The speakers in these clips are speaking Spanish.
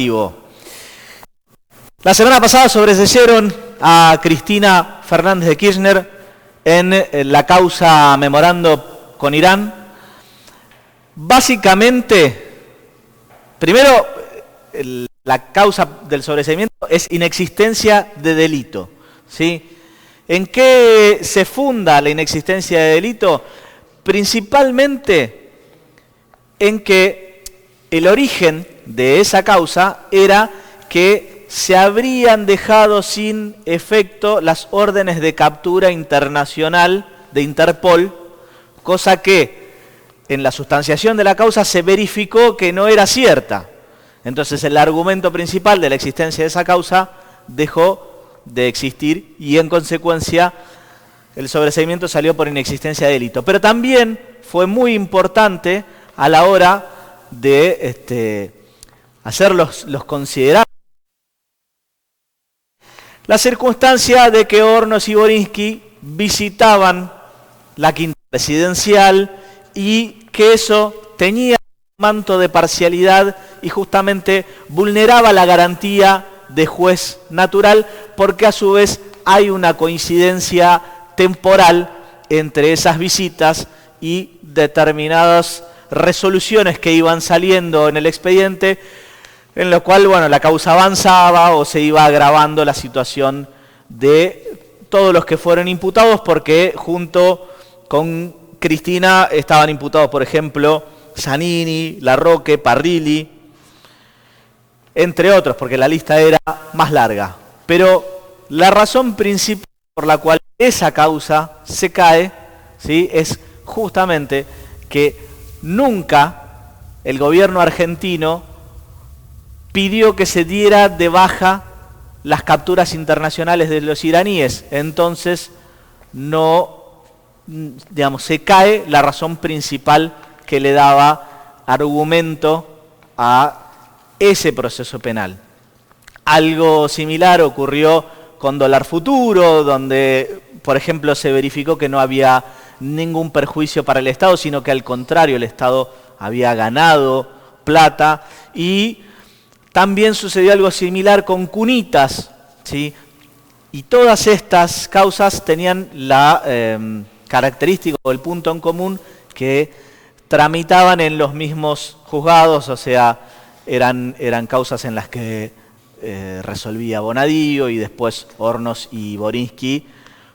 normativo. La semana pasada sobreseyeron a Cristina Fernández de Kirchner en la causa memorando con Irán. Básicamente, primero, la causa del sobreseimiento es inexistencia de delito, ¿sí? ¿En qué se funda la inexistencia de delito? Principalmente en que el origen de esa causa era que se habrían dejado sin efecto las órdenes de captura internacional de Interpol, cosa que en la sustanciación de la causa se verificó que no era cierta. Entonces el argumento principal de la existencia de esa causa dejó de existir y en consecuencia el sobreseimiento salió por inexistencia de delito. Pero también fue muy importante a la hora de hacer los considerados la circunstancia de que Hornos y Borinsky visitaban la quinta presidencial y que eso tenía un manto de parcialidad y justamente vulneraba la garantía de juez natural, porque a su vez hay una coincidencia temporal entre esas visitas y determinadas resoluciones que iban saliendo en el expediente, en lo cual, bueno, la causa avanzaba o se iba agravando la situación de todos los que fueron imputados, porque junto con Cristina estaban imputados, por ejemplo, Zanini, Larroque, Parrilli, entre otros, porque la lista era más larga. Pero la razón principal por la cual esa causa se cae, ¿sí?, es justamente que nunca el gobierno argentino pidió que se diera de baja las capturas internacionales de los iraníes. Entonces, no, digamos, se cae la razón principal que le daba argumento a ese proceso penal. Algo similar ocurrió con Dólar Futuro, donde, por ejemplo, se verificó que no había ningún perjuicio para el Estado, sino que al contrario, el Estado había ganado plata. Y también sucedió algo similar con Cunitas, ¿sí? Y todas estas causas tenían la característica o el punto en común que tramitaban en los mismos juzgados, o sea, eran causas en las que resolvía Bonadío y después Hornos y Borinsky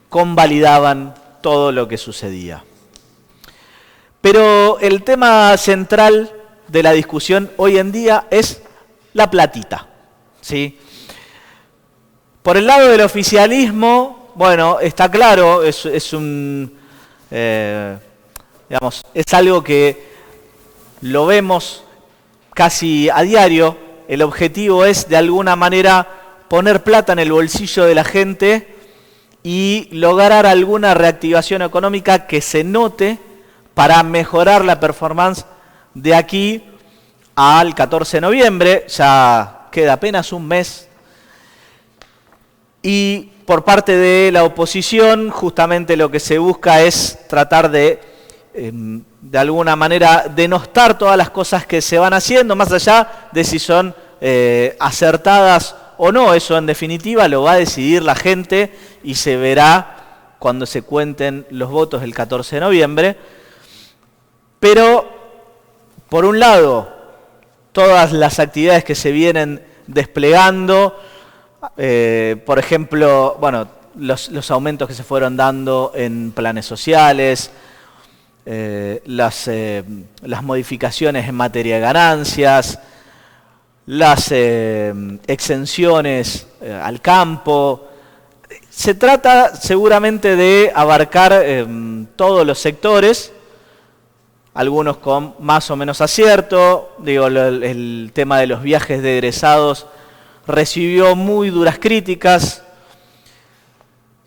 convalidaban todo lo que sucedía. Pero el tema central de la discusión hoy en día es la platita, ¿sí? Por el lado del oficialismo, bueno, está claro, es algo que lo vemos casi a diario. El objetivo es, de alguna manera, poner plata en el bolsillo de la gente y lograr alguna reactivación económica que se note para mejorar la performance de aquí al 14 de noviembre, ya queda apenas un mes. Y por parte de la oposición, justamente lo que se busca es tratar de alguna manera, denostar todas las cosas que se van haciendo, más allá de si son acertadas o no. Eso, en definitiva, lo va a decidir la gente y se verá cuando se cuenten los votos el 14 de noviembre. Pero, por un lado, todas las actividades que se vienen desplegando, por ejemplo, bueno, los aumentos que se fueron dando en planes sociales, las modificaciones en materia de ganancias, las exenciones al campo. Se trata seguramente de abarcar todos los sectores, algunos con más o menos acierto. Digo, el tema de los viajes de egresados recibió muy duras críticas,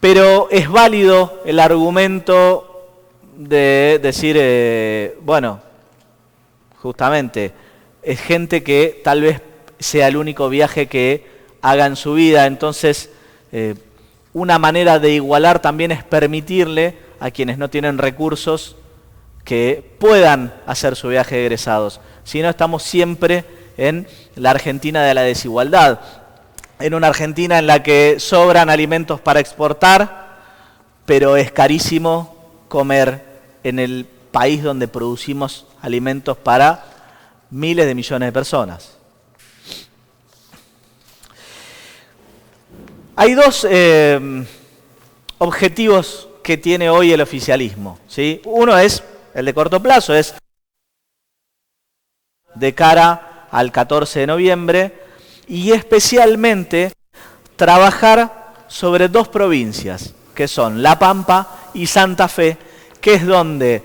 pero es válido el argumento de decir, bueno, justamente, es gente que tal vez sea el único viaje que haga en su vida. Entonces, una manera de igualar también es permitirle a quienes no tienen recursos que puedan hacer su viaje de egresados. Si no, estamos siempre en la Argentina de la desigualdad, en una Argentina en la que sobran alimentos para exportar, pero es carísimo comer en el país donde producimos alimentos para miles de millones de personas. Hay dos objetivos que tiene hoy el oficialismo, ¿sí? Uno es el de corto plazo, es de cara al 14 de noviembre y especialmente trabajar sobre dos provincias, que son La Pampa y Santa Fe, que es donde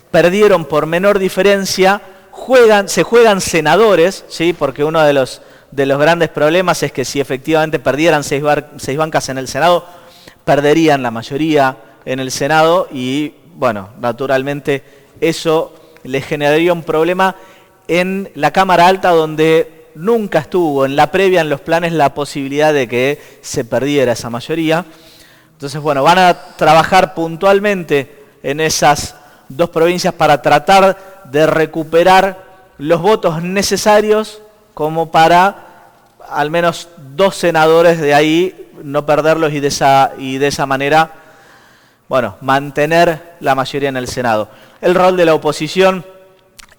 perdieron por menor diferencia, se juegan senadores, ¿sí? Porque uno de los grandes problemas es que si efectivamente perdieran seis bancas en el Senado, perderían la mayoría en el Senado y, bueno, naturalmente eso les generaría un problema en la Cámara Alta, donde nunca estuvo en la previa, en los planes, la posibilidad de que se perdiera esa mayoría. Entonces, bueno, van a trabajar puntualmente en esas dos provincias para tratar de recuperar los votos necesarios como para al menos 2 senadores de ahí no perderlos y de esa manera, bueno, mantener la mayoría en el Senado. El rol de la oposición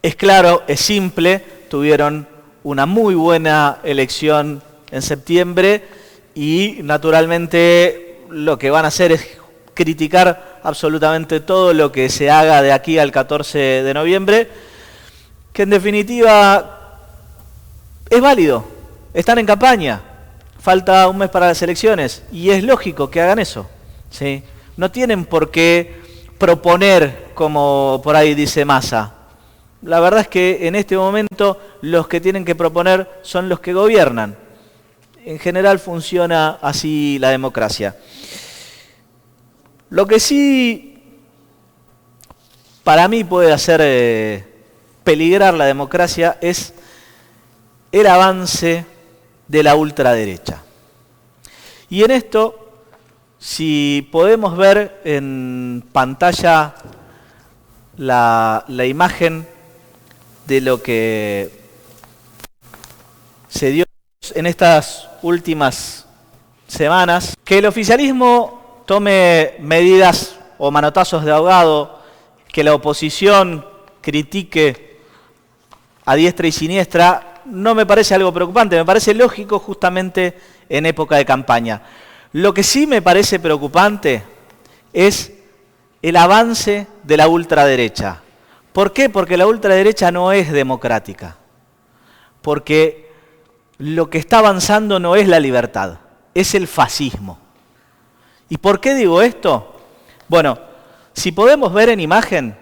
es claro, es simple, tuvieron una muy buena elección en septiembre y naturalmente lo que van a hacer es criticar absolutamente todo lo que se haga de aquí al 14 de noviembre, que en definitiva es válido, están en campaña, falta un mes para las elecciones y es lógico que hagan eso, ¿sí? No tienen por qué proponer como por ahí dice Massa. La verdad es que en este momento los que tienen que proponer son los que gobiernan. En general funciona así la democracia. Lo que sí para mí puede hacer peligrar la democracia es el avance de la ultraderecha. Y en esto, si podemos ver en pantalla la imagen de lo que se dio en estas últimas semanas, que el oficialismo tome medidas o manotazos de ahogado, que la oposición critique a diestra y siniestra, no me parece algo preocupante, me parece lógico justamente en época de campaña. Lo que sí me parece preocupante es el avance de la ultraderecha. ¿Por qué? Porque la ultraderecha no es democrática. Porque lo que está avanzando no es la libertad, es el fascismo. ¿Y por qué digo esto? Bueno, si podemos ver en imagen,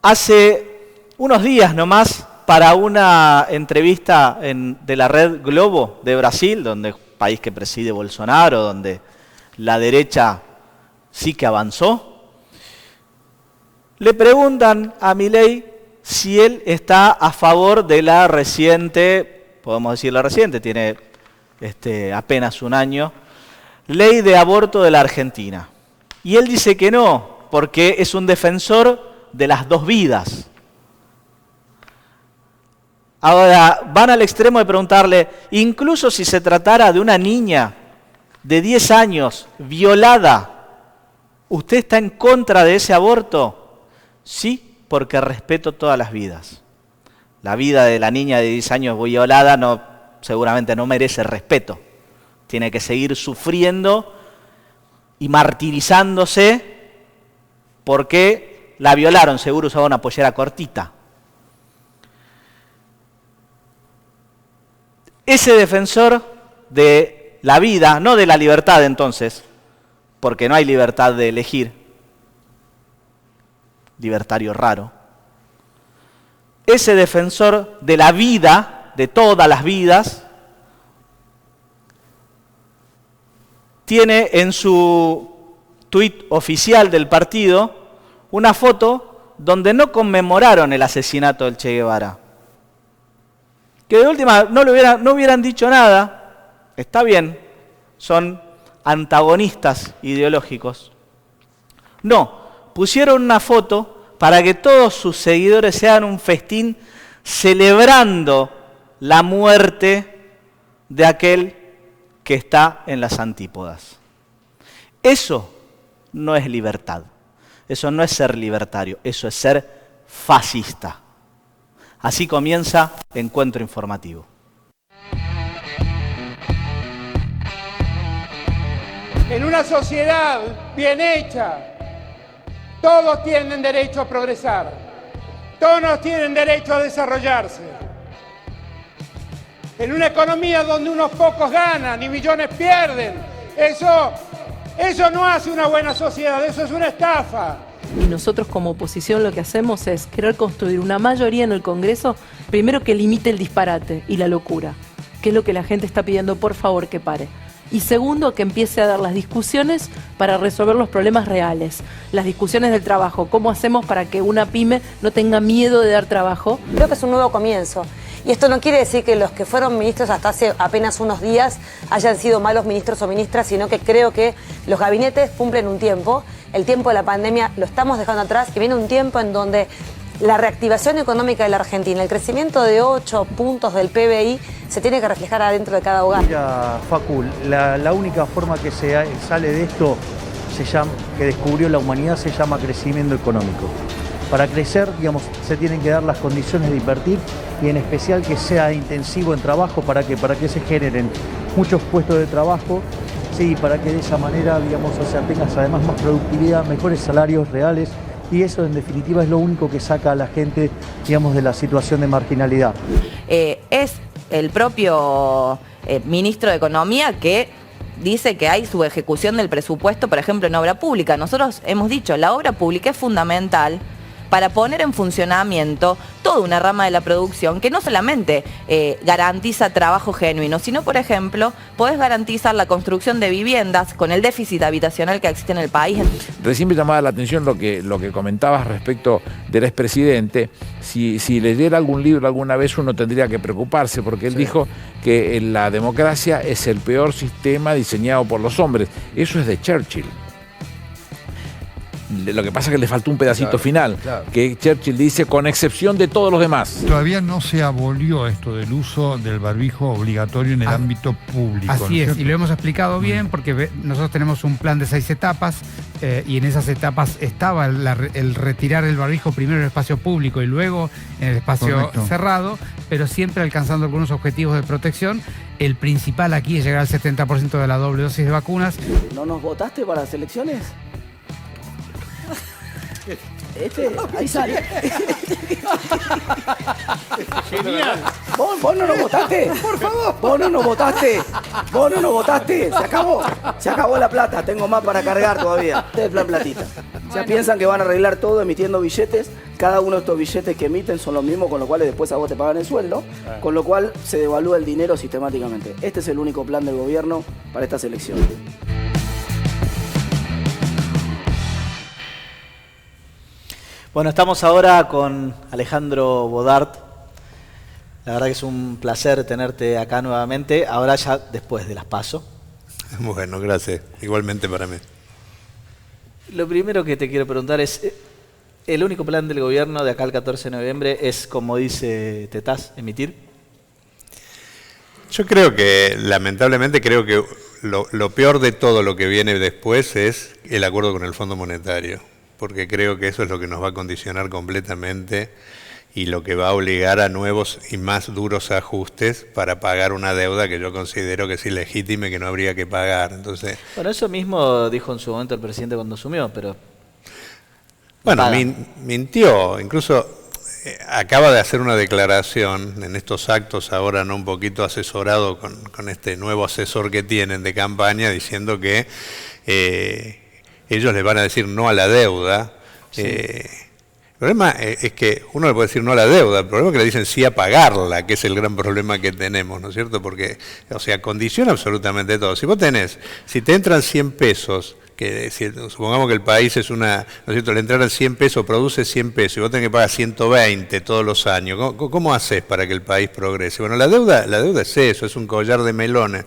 hace unos días nomás, para una entrevista de la red Globo de Brasil, donde país que preside Bolsonaro, donde la derecha sí que avanzó, le preguntan a Milei si él está a favor de la reciente, podemos decir la reciente, tiene apenas un año, ley de aborto de la Argentina. Y él dice que no, porque es un defensor de las dos vidas. Ahora, van al extremo de preguntarle, incluso si se tratara de una niña de 10 años violada, ¿usted está en contra de ese aborto? Sí, porque respeto todas las vidas. La vida de la niña de 10 años violada seguramente no merece respeto. Tiene que seguir sufriendo y martirizándose porque la violaron, seguro usaba una pollera cortita. Ese defensor de la vida, no de la libertad entonces, porque no hay libertad de elegir, libertario raro, ese defensor de la vida, de todas las vidas, tiene en su tuit oficial del partido una foto donde no conmemoraron el asesinato del Che Guevara. Que de última no hubieran dicho nada, está bien, son antagonistas ideológicos. No, pusieron una foto para que todos sus seguidores se hagan un festín celebrando la muerte de aquel que está en las antípodas. Eso no es libertad, eso no es ser libertario, eso es ser fascista. Así comienza Encuentro Informativo. En una sociedad bien hecha, todos tienen derecho a progresar, todos tienen derecho a desarrollarse. En una economía donde unos pocos ganan y millones pierden, eso no hace una buena sociedad, eso es una estafa. Y nosotros como oposición lo que hacemos es querer construir una mayoría en el Congreso, primero que limite el disparate y la locura, que es lo que la gente está pidiendo, por favor, que pare. Y segundo, que empiece a dar las discusiones para resolver los problemas reales, las discusiones del trabajo, cómo hacemos para que una pyme no tenga miedo de dar trabajo. Creo que es un nuevo comienzo. Y esto no quiere decir que los que fueron ministros hasta hace apenas unos días hayan sido malos ministros o ministras, sino que creo que los gabinetes cumplen un tiempo. El tiempo de la pandemia lo estamos dejando atrás, que viene un tiempo en donde la reactivación económica de la Argentina, el crecimiento de 8 puntos del PBI, se tiene que reflejar adentro de cada hogar. Mira, Facu, la única forma que se sale de esto, que descubrió la humanidad, se llama crecimiento económico. Para crecer, digamos, se tienen que dar las condiciones de invertir y en especial que sea intensivo en trabajo para que se generen muchos puestos de trabajo, sí, para que de esa manera, digamos, o sea, tengas además más productividad, mejores salarios reales. Y eso en definitiva es lo único que saca a la gente, digamos, de la situación de marginalidad. Es el propio ministro de Economía que dice que hay subejecución del presupuesto, por ejemplo, en obra pública. Nosotros hemos dicho, la obra pública es fundamental para poner en funcionamiento toda una rama de la producción que no solamente garantiza trabajo genuino, sino, por ejemplo, podés garantizar la construcción de viviendas con el déficit habitacional que existe en el país. Recién me llamaba la atención lo que comentabas respecto del expresidente. Si leyera algún libro alguna vez uno tendría que preocuparse, porque él dijo que la democracia es el peor sistema diseñado por los hombres. Eso es de Churchill. Lo que pasa es que le faltó un pedacito final, que Churchill dice, con excepción de todos los demás. Todavía no se abolió esto del uso del barbijo obligatorio en el ámbito público. Así es, y lo hemos explicado bien porque nosotros tenemos un plan de 6 etapas y en esas etapas estaba el retirar el barbijo primero en el espacio público y luego en el espacio cerrado, pero siempre alcanzando algunos objetivos de protección. El principal aquí es llegar al 70% de la doble dosis de vacunas. ¿No nos votaste para las elecciones? Ahí sale. Genial. ¿Vos no nos votaste? Por favor. Vos no nos votaste. Vos no nos votaste. Se acabó. Se acabó la plata. Tengo más para cargar todavía. Este es el plan platita. Ya piensan que van a arreglar todo emitiendo billetes. Cada uno de estos billetes que emiten son los mismos, con los cuales después a vos te pagan el sueldo, con lo cual se devalúa el dinero sistemáticamente. Este es el único plan del gobierno para estas elecciones. Bueno, estamos ahora con Alejandro Bodart. La verdad que es un placer tenerte acá nuevamente, ahora ya después de las PASO. Bueno, gracias. Igualmente para mí. Lo primero que te quiero preguntar es, ¿el único plan del gobierno de acá al 14 de noviembre es, como dice Tetaz, emitir? Yo creo que, lamentablemente, creo que lo peor de todo lo que viene después es el acuerdo con el Fondo Monetario, porque creo que eso es lo que nos va a condicionar completamente y lo que va a obligar a nuevos y más duros ajustes para pagar una deuda que yo considero que es ilegítima y que no habría que pagar. Entonces, bueno, eso mismo dijo en su momento el presidente cuando asumió, pero... Bueno, mintió, incluso acaba de hacer una declaración en estos actos ahora, ¿no? Un poquito asesorado con este nuevo asesor que tienen de campaña, diciendo que ellos le van a decir no a la deuda. Sí. El problema es que uno le puede decir no a la deuda, el problema es que le dicen sí a pagarla, que es el gran problema que tenemos, ¿no es cierto? Porque, o sea, condiciona absolutamente todo. Si te entran 100 pesos, que si, supongamos que el país es ¿no es cierto? Le entraran 100 pesos, produce 100 pesos y vos tenés que pagar 120 todos los años. ¿Cómo haces para que el país progrese? Bueno, la deuda es eso, es un collar de melones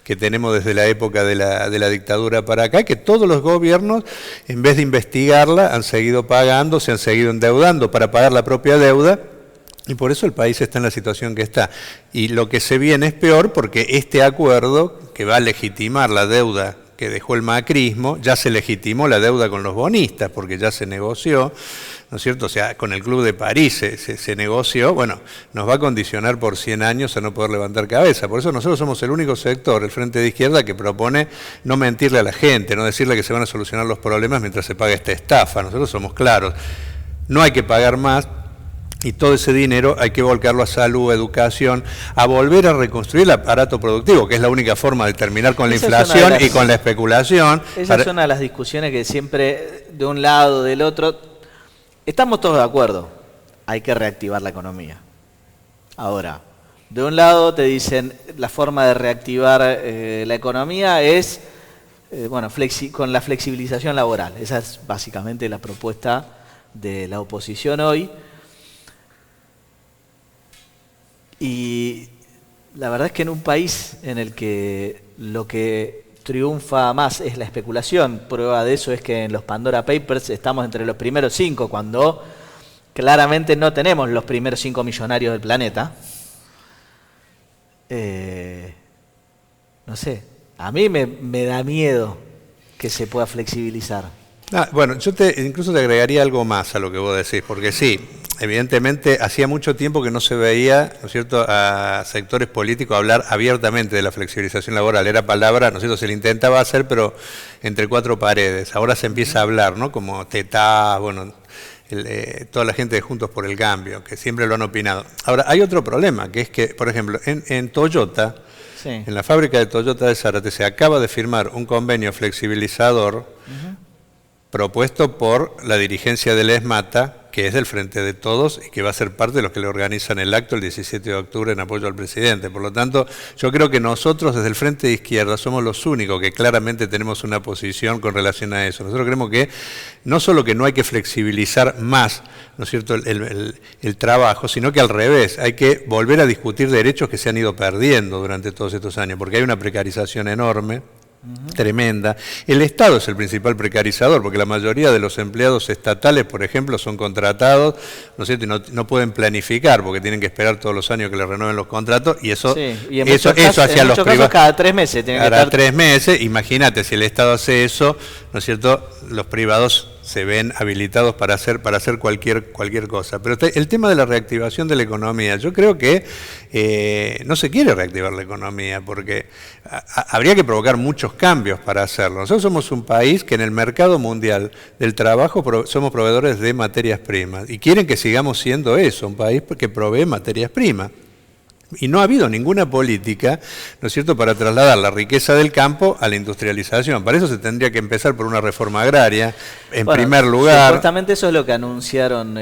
que tenemos desde la época de la dictadura para acá, que todos los gobiernos, en vez de investigarla, han seguido pagando, se han seguido endeudando para pagar la propia deuda, Y por eso el país está en la situación que está. Y lo que se viene es peor porque este acuerdo que va a legitimar la deuda que dejó el macrismo, ya se legitimó la deuda con los bonistas, porque ya se negoció, ¿no es cierto? O sea, con el Club de París se negoció, bueno, nos va a condicionar por 100 años a no poder levantar cabeza. Por eso nosotros somos el único sector, el Frente de Izquierda, que propone no mentirle a la gente, no decirle que se van a solucionar los problemas mientras se paga esta estafa. Nosotros somos claros, no hay que pagar más, y todo ese dinero hay que volcarlo a salud, educación, a volver a reconstruir el aparato productivo, que es la única forma de terminar con la inflación y con la especulación. Esa es una de las discusiones que siempre, de un lado, del otro, estamos todos de acuerdo, hay que reactivar la economía. Ahora, de un lado te dicen, la forma de reactivar la economía es, con la flexibilización laboral. Esa es básicamente la propuesta de la oposición hoy. Y la verdad es que en un país en el que lo que triunfa más es la especulación, prueba de eso es que en los Pandora Papers estamos entre los primeros 5, cuando claramente no tenemos los primeros 5 millonarios del planeta. No sé, a mí me da miedo que se pueda flexibilizar. Bueno, yo incluso te agregaría algo más a lo que vos decís, porque sí, evidentemente hacía mucho tiempo que no se veía, ¿no es cierto?, a sectores políticos hablar abiertamente de la flexibilización laboral. Era palabra, ¿no es cierto?, se le intentaba hacer, pero entre 4 paredes. Ahora se empieza a hablar, ¿no?, como Tetá, bueno, toda la gente de Juntos por el Cambio, que siempre lo han opinado. Ahora, hay otro problema, que es que, por ejemplo, en Toyota, sí, en la fábrica de Toyota de Zárate, se acaba de firmar un convenio flexibilizador propuesto por la dirigencia del ESMATA, que es del Frente de Todos y que va a ser parte de los que le organizan el acto el 17 de octubre en apoyo al presidente. Por lo tanto, yo creo que nosotros desde el Frente de Izquierda somos los únicos que claramente tenemos una posición con relación a eso. Nosotros creemos que no solo que no hay que flexibilizar más, ¿no es cierto?, el trabajo, sino que al revés, hay que volver a discutir derechos que se han ido perdiendo durante todos estos años, porque hay una precarización enorme, tremenda. El Estado es el principal precarizador, porque la mayoría de los empleados estatales, por ejemplo, son contratados, ¿no es cierto?, y no pueden planificar, porque tienen que esperar todos los años que les renueven los contratos, y eso, sí, y eso hacia los privados. Cada 3 meses tienen que estar. 3 meses, imagínate, si el Estado hace eso, ¿no es cierto?, los privados se ven habilitados para hacer cualquier cosa. Pero el tema de la reactivación de la economía, yo creo que no se quiere reactivar la economía, porque habría que provocar muchos cambios para hacerlo. Nosotros somos un país que en el mercado mundial del trabajo somos proveedores de materias primas, y quieren que sigamos siendo eso, un país que provee materias primas. Y no ha habido ninguna política, ¿no es cierto?, para trasladar la riqueza del campo a la industrialización. Para eso se tendría que empezar por una reforma agraria, en primer lugar. Supuestamente eso es lo que anunciaron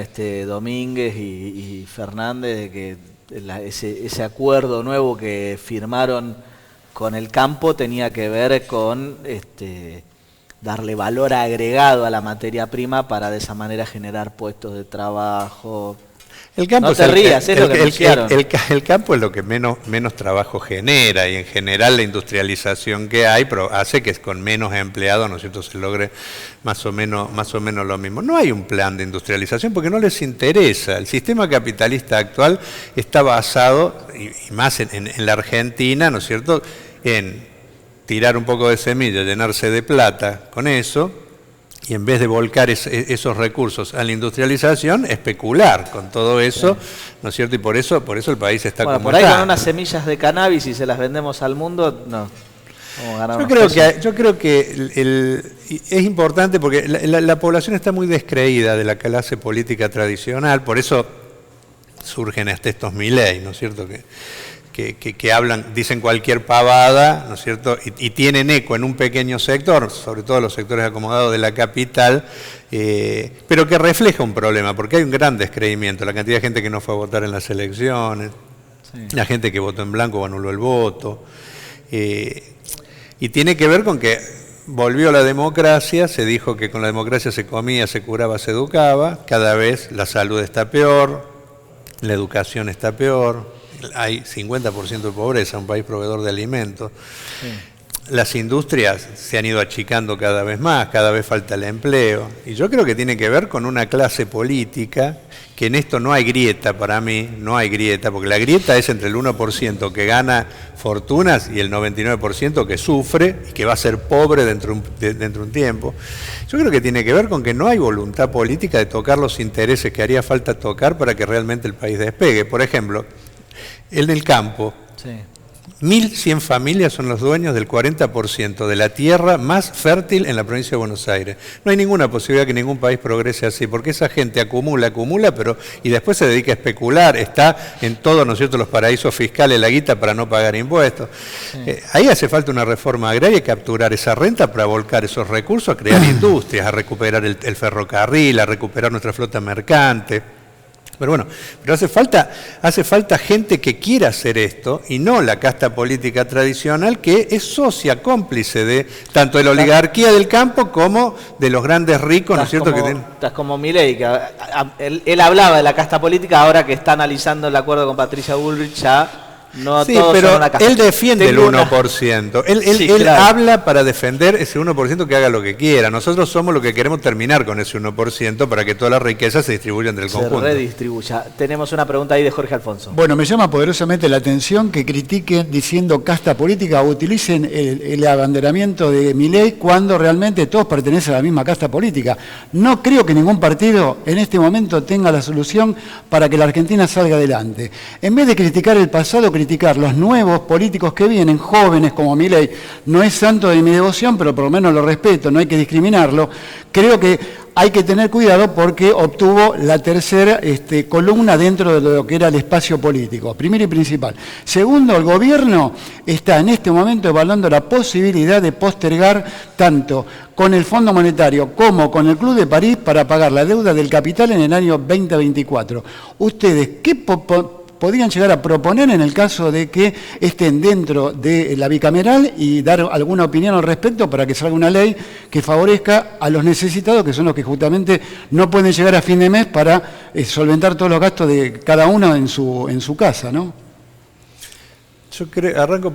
Domínguez y Fernández, de que ese acuerdo nuevo que firmaron con el campo tenía que ver con darle valor agregado a la materia prima para de esa manera generar puestos de trabajo. El campo no te rías, es lo que anunciaron. El campo es lo que menos trabajo genera, y en general la industrialización que hay hace que con menos empleados, ¿no es cierto?, se logre más o menos lo mismo. No hay un plan de industrialización porque no les interesa. El sistema capitalista actual está basado, y más en la Argentina, ¿no es cierto?, en tirar un poco de semilla, llenarse de plata con eso, y en vez de volcar esos recursos a la industrialización, especular con todo eso, ¿no es cierto? Y por eso el país está como por ahí está. Con unas semillas de cannabis y se las vendemos al mundo, no. Yo creo que es importante porque la población está muy descreída de la clase política tradicional, por eso surgen hasta estos Milei, ¿no es cierto?, que hablan, dicen cualquier pavada, ¿no es cierto?, y tienen eco en un pequeño sector, sobre todo los sectores acomodados de la capital, pero que refleja un problema, porque hay un gran descreimiento, la cantidad de gente que no fue a votar en las elecciones, la gente que votó en blanco o anuló el voto, y tiene que ver con que volvió la democracia, se dijo que con la democracia se comía, se curaba, se educaba, cada vez la salud está peor, la educación está peor, hay 50% de pobreza, un país proveedor de alimentos. Sí. las industrias se han ido achicando cada vez más, cada vez falta el empleo. Y yo creo que tiene que ver con una clase política que en esto no hay grieta para mí, no hay grieta, porque la grieta es entre el 1% que gana fortunas y el 99% que sufre y que va a ser pobre dentro de un tiempo. Yo creo que tiene que ver con que no hay voluntad política de tocar los intereses que haría falta tocar para que realmente el país despegue. Por ejemplo, en el campo, 1.100 familias son los dueños del 40% de la tierra más fértil en la provincia de Buenos Aires. No hay ninguna posibilidad que ningún país progrese así, porque esa gente acumula, pero y después se dedica a especular, está en todos, ¿no es cierto?, los paraísos fiscales, la guita para no pagar impuestos. Ahí hace falta una reforma agraria y capturar esa renta para volcar esos recursos a crear industrias, a recuperar el ferrocarril, a recuperar nuestra flota mercante. Pero bueno, pero hace falta gente que quiera hacer esto y no la casta política tradicional que es socia, cómplice de tanto de la oligarquía del campo como de los grandes ricos, ¿no es cierto? Estás como Milei, que él hablaba de la casta política, ahora que está analizando el acuerdo con Patricia Bullrich ya... No, sí, pero él defiende el 1%. Él habla para defender ese 1% que haga lo que quiera. Nosotros somos los que queremos terminar con ese 1% para que toda la riqueza se distribuya entre el conjunto. Se redistribuya. Tenemos una pregunta ahí de Jorge Alfonso. Bueno, me llama poderosamente la atención que critiquen diciendo casta política o utilicen el abanderamiento de Milei cuando realmente todos pertenecen a la misma casta política. No creo que ningún partido en este momento tenga la solución para que la Argentina salga adelante. En vez de criticar el pasado, criticar los nuevos políticos que vienen, jóvenes como Milei, no es santo de mi devoción, pero por lo menos lo respeto, no hay que discriminarlo. Creo que hay que tener cuidado porque obtuvo la tercera columna dentro de lo que era el espacio político, primero y principal. Segundo, el gobierno está en este momento evaluando la posibilidad de postergar tanto con el Fondo Monetario como con el Club de París para pagar la deuda del capital en el año 2024. ¿Ustedes qué podrían llegar a proponer en el caso de que estén dentro de la bicameral y dar alguna opinión al respecto para que salga una ley que favorezca a los necesitados, que son los que justamente no pueden llegar a fin de mes para solventar todos los gastos de cada uno en su casa, ¿no? Yo arranco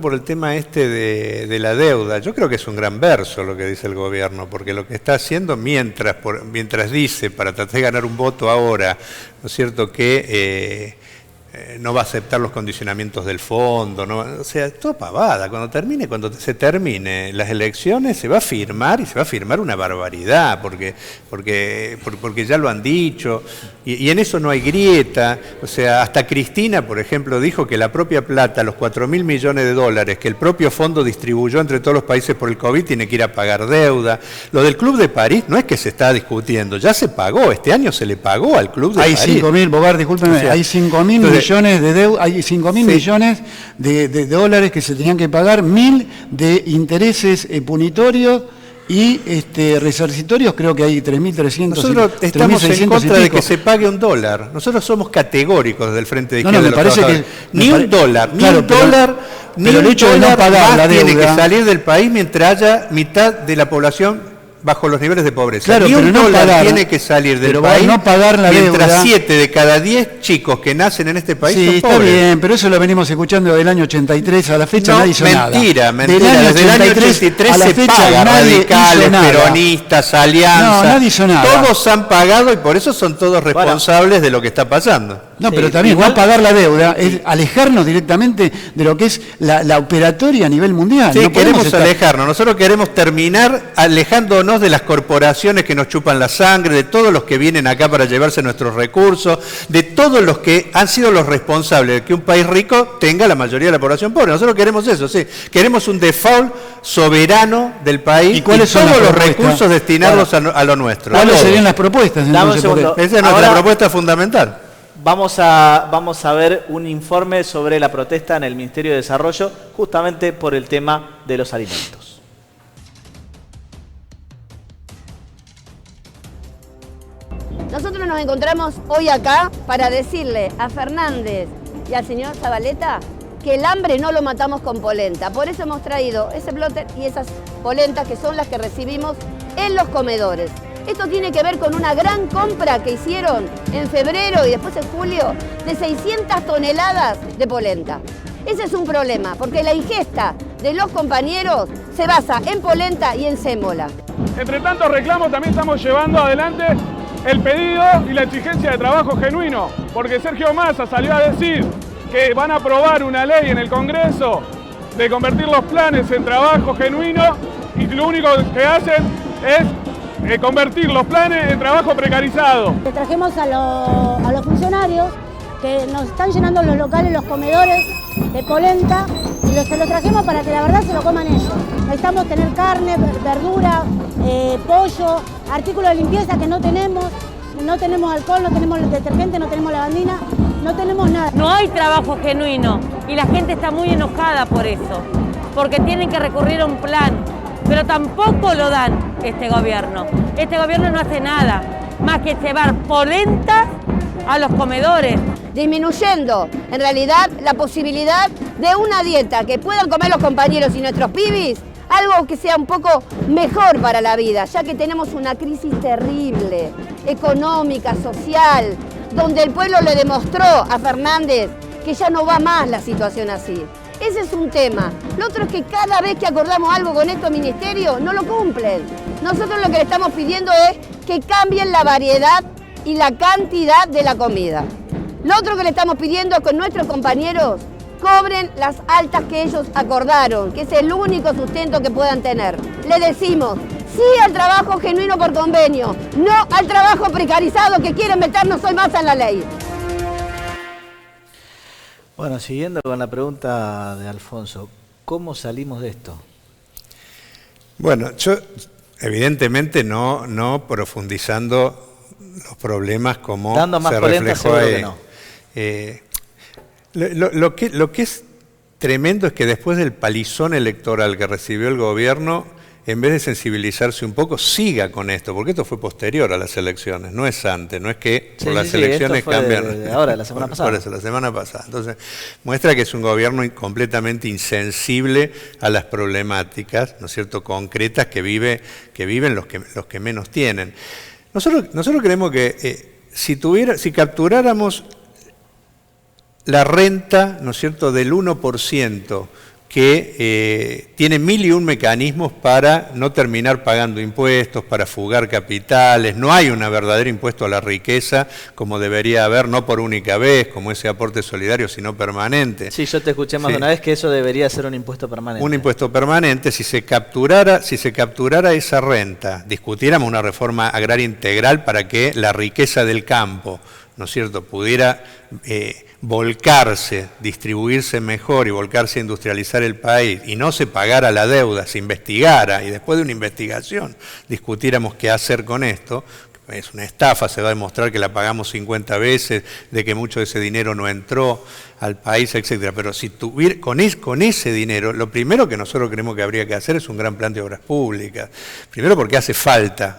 por el tema de la deuda. Yo creo que es un gran verso lo que dice el gobierno, porque lo que está haciendo mientras dice, para tratar de ganar un voto ahora, ¿no es cierto?, que no va a aceptar los condicionamientos del fondo, no, o sea, todo pavada. Cuando se termine las elecciones se va a firmar y se va a firmar una barbaridad, porque ya lo han dicho, y en eso no hay grieta. O sea, hasta Cristina, por ejemplo, dijo que la propia plata, los 4.000 millones de dólares que el propio fondo distribuyó entre todos los países por el COVID, tiene que ir a pagar deuda. Lo del Club de París no es que se está discutiendo, ya se pagó, este año se le pagó al Club de París. Hay 5.000, Bogar, discúlpeme, o sea, hay 5.000 millones de deuda, hay 5.000 millones de dólares que se tenían que pagar, 1.000 de intereses punitorios y resarcitorios, creo que hay 3.300. Nosotros estamos en contra de que se pague $1. Nosotros somos categóricos desde el Frente de Izquierda. Me parece que ni un dólar más tiene que salir del país mientras haya mitad de la población bajo los niveles de pobreza. Claro, ni un no dólar pagar, tiene que salir del país no pagar la mientras deuda. 7 de cada 10 chicos que nacen en este país sí, son está pobres. Bien, pero eso lo venimos escuchando del año 83 a la fecha, nadie hizo nada. Mentira. Desde el año 83 a la fecha se paga, radicales, peronistas, alianzas. No, nadie hizo nada. Todos han pagado y por eso son todos responsables de lo que está pasando. No, pero también no pagar la deuda es alejarnos directamente de lo que es la operatoria a nivel mundial. Sí, no queremos alejarnos. Nosotros queremos terminar alejándonos de las corporaciones que nos chupan la sangre, de todos los que vienen acá para llevarse nuestros recursos, de todos los que han sido los responsables de que un país rico tenga la mayoría de la población pobre. Nosotros queremos eso, sí. Queremos un default soberano del país y todos los recursos destinarlos a lo nuestro. ¿Cuáles serían las propuestas? Esa es nuestra propuesta fundamental. Vamos a ver un informe sobre la protesta en el Ministerio de Desarrollo, justamente por el tema de los alimentos. Nosotros nos encontramos hoy acá para decirle a Fernández y al señor Zabaleta que el hambre no lo matamos con polenta. Por eso hemos traído ese plotter y esas polentas que son las que recibimos en los comedores. Esto tiene que ver con una gran compra que hicieron en febrero y después en julio de 600 toneladas de polenta. Ese es un problema, porque la ingesta de los compañeros se basa en polenta y en sémola. Entre tantos reclamos también estamos llevando adelante el pedido y la exigencia de trabajo genuino, porque Sergio Massa salió a decir que van a aprobar una ley en el Congreso de convertir los planes en trabajo genuino y lo único que hacen es convertir los planes en trabajo precarizado. Le trajimos a los funcionarios que nos están llenando los locales, los comedores de polenta, y se los trajimos para que la verdad se lo coman ellos. Necesitamos tener carne, verdura, pollo, artículos de limpieza que no tenemos alcohol, no tenemos detergente, no tenemos lavandina, no tenemos nada. No hay trabajo genuino y la gente está muy enojada por eso, porque tienen que recurrir a un plan, pero tampoco lo dan este gobierno. Este gobierno no hace nada más que llevar polenta a los comedores. Disminuyendo, en realidad, la posibilidad de una dieta que puedan comer los compañeros y nuestros pibis, algo que sea un poco mejor para la vida, ya que tenemos una crisis terrible, económica, social, donde el pueblo le demostró a Fernández que ya no va más la situación así. Ese es un tema. Lo otro es que cada vez que acordamos algo con estos ministerios, no lo cumplen. Nosotros lo que le estamos pidiendo es que cambien la variedad y la cantidad de la comida. Lo otro que le estamos pidiendo es que nuestros compañeros cobren las altas que ellos acordaron, que es el único sustento que puedan tener. Le decimos sí al trabajo genuino por convenio, no al trabajo precarizado que quieren meternos hoy más en la ley. Bueno, siguiendo con la pregunta de Alfonso, ¿cómo salimos de esto? Bueno, yo evidentemente no profundizando los problemas como dando más se polenta, reflejó ahí. Que no. Lo que es tremendo es que después del palizón electoral que recibió el gobierno, en vez de sensibilizarse un poco, siga con esto, porque esto fue posterior a las elecciones, no es antes, no es que por las elecciones cambian. Ahora, la semana pasada. Por eso, la semana pasada. Entonces, muestra que es un gobierno completamente insensible a las problemáticas, ¿no es cierto?, concretas que viven los que menos tienen. Nosotros creemos que si capturáramos la renta, ¿no es cierto?, del 1%, que tiene 1001 mecanismos para no terminar pagando impuestos, para fugar capitales, no hay un verdadero impuesto a la riqueza como debería haber, no por única vez, como ese aporte solidario, sino permanente. Sí, yo te escuché más de una vez que eso debería ser un impuesto permanente. Un impuesto permanente, si se capturara esa renta, discutiéramos una reforma agraria integral para que la riqueza del campo, ¿no es cierto?, pudiera volcarse, distribuirse mejor y volcarse a industrializar el país y no se pagara la deuda, se investigara y después de una investigación discutiéramos qué hacer con esto. Es una estafa, se va a demostrar que la pagamos 50 veces, de que mucho de ese dinero no entró al país, etcétera. Pero si con ese dinero, lo primero que nosotros creemos que habría que hacer es un gran plan de obras públicas. Primero porque hace falta,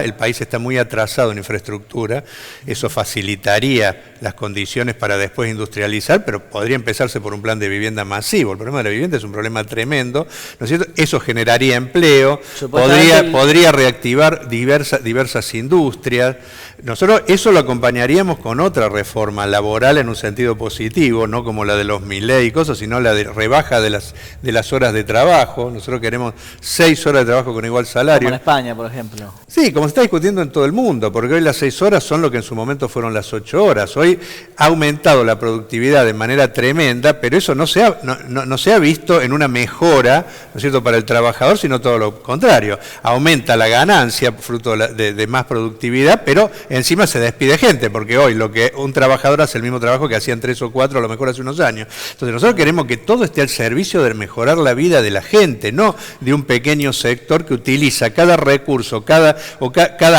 el país está muy atrasado en infraestructura, eso facilitaría las condiciones para después industrializar, pero podría empezarse por un plan de vivienda masivo. El problema de la vivienda es un problema tremendo, ¿no es cierto? Eso generaría empleo, podría reactivar diversas industrias. Nosotros eso lo acompañaríamos con otra reforma laboral en un sentido positivo, no como la de los Milei y cosas, sino la de rebaja de las horas de trabajo. Nosotros queremos 6 horas de trabajo con igual salario. Como en España, por ejemplo. Sí, como se está discutiendo en todo el mundo, porque hoy las 6 horas son lo que en su momento fueron las 8 horas. Hoy ha aumentado la productividad de manera tremenda, pero eso no se ha visto en una mejora, ¿no es cierto?, para el trabajador, sino todo lo contrario. Aumenta la ganancia fruto de más productividad, pero encima se despide gente, porque hoy lo que un trabajador hace el mismo trabajo que hacían 3 o 4, a lo mejor hace unos años. Entonces nosotros queremos que todo esté al servicio de mejorar la vida de la gente, no de un pequeño sector que utiliza cada recurso, cada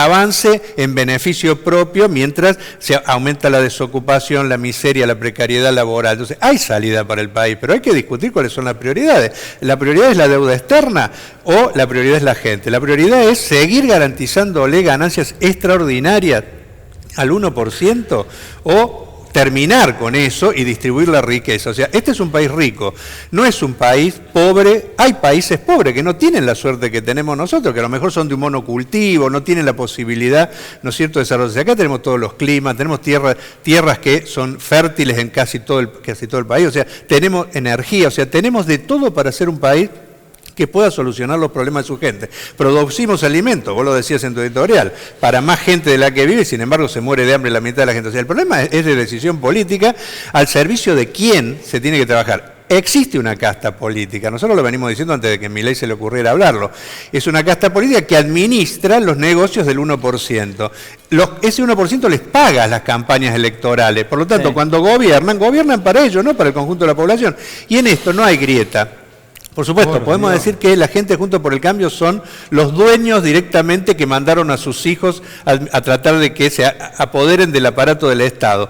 avance en beneficio propio, mientras se aumenta la desocupación, la miseria, la precariedad laboral. Entonces hay salida para el país, pero hay que discutir cuáles son las prioridades. ¿La prioridad es la deuda externa o la prioridad es la gente? La prioridad es seguir garantizándole ganancias extraordinarias al 1% o terminar con eso y distribuir la riqueza. O sea, este es un país rico, no es un país pobre. Hay países pobres que no tienen la suerte que tenemos nosotros, que a lo mejor son de un monocultivo, no tienen la posibilidad, ¿no es cierto?, de desarrollarse. Acá tenemos todos los climas, tenemos tierras que son fértiles en casi todo el país, o sea, tenemos energía, o sea, tenemos de todo para ser un país que pueda solucionar los problemas de su gente. Producimos alimentos, vos lo decías en tu editorial, para más gente de la que vive, sin embargo se muere de hambre la mitad de la gente. O sea, el problema es de decisión política al servicio de quién se tiene que trabajar. Existe una casta política, nosotros lo venimos diciendo antes de que a Milei se le ocurriera hablarlo. Es una casta política que administra los negocios del 1%. Ese 1% les paga las campañas electorales, por lo tanto, cuando gobiernan para ellos, no para el conjunto de la población. Y en esto no hay grieta. Por supuesto, podemos decir que la gente Juntos por el Cambio son los dueños directamente que mandaron a sus hijos a tratar de que se apoderen del aparato del Estado.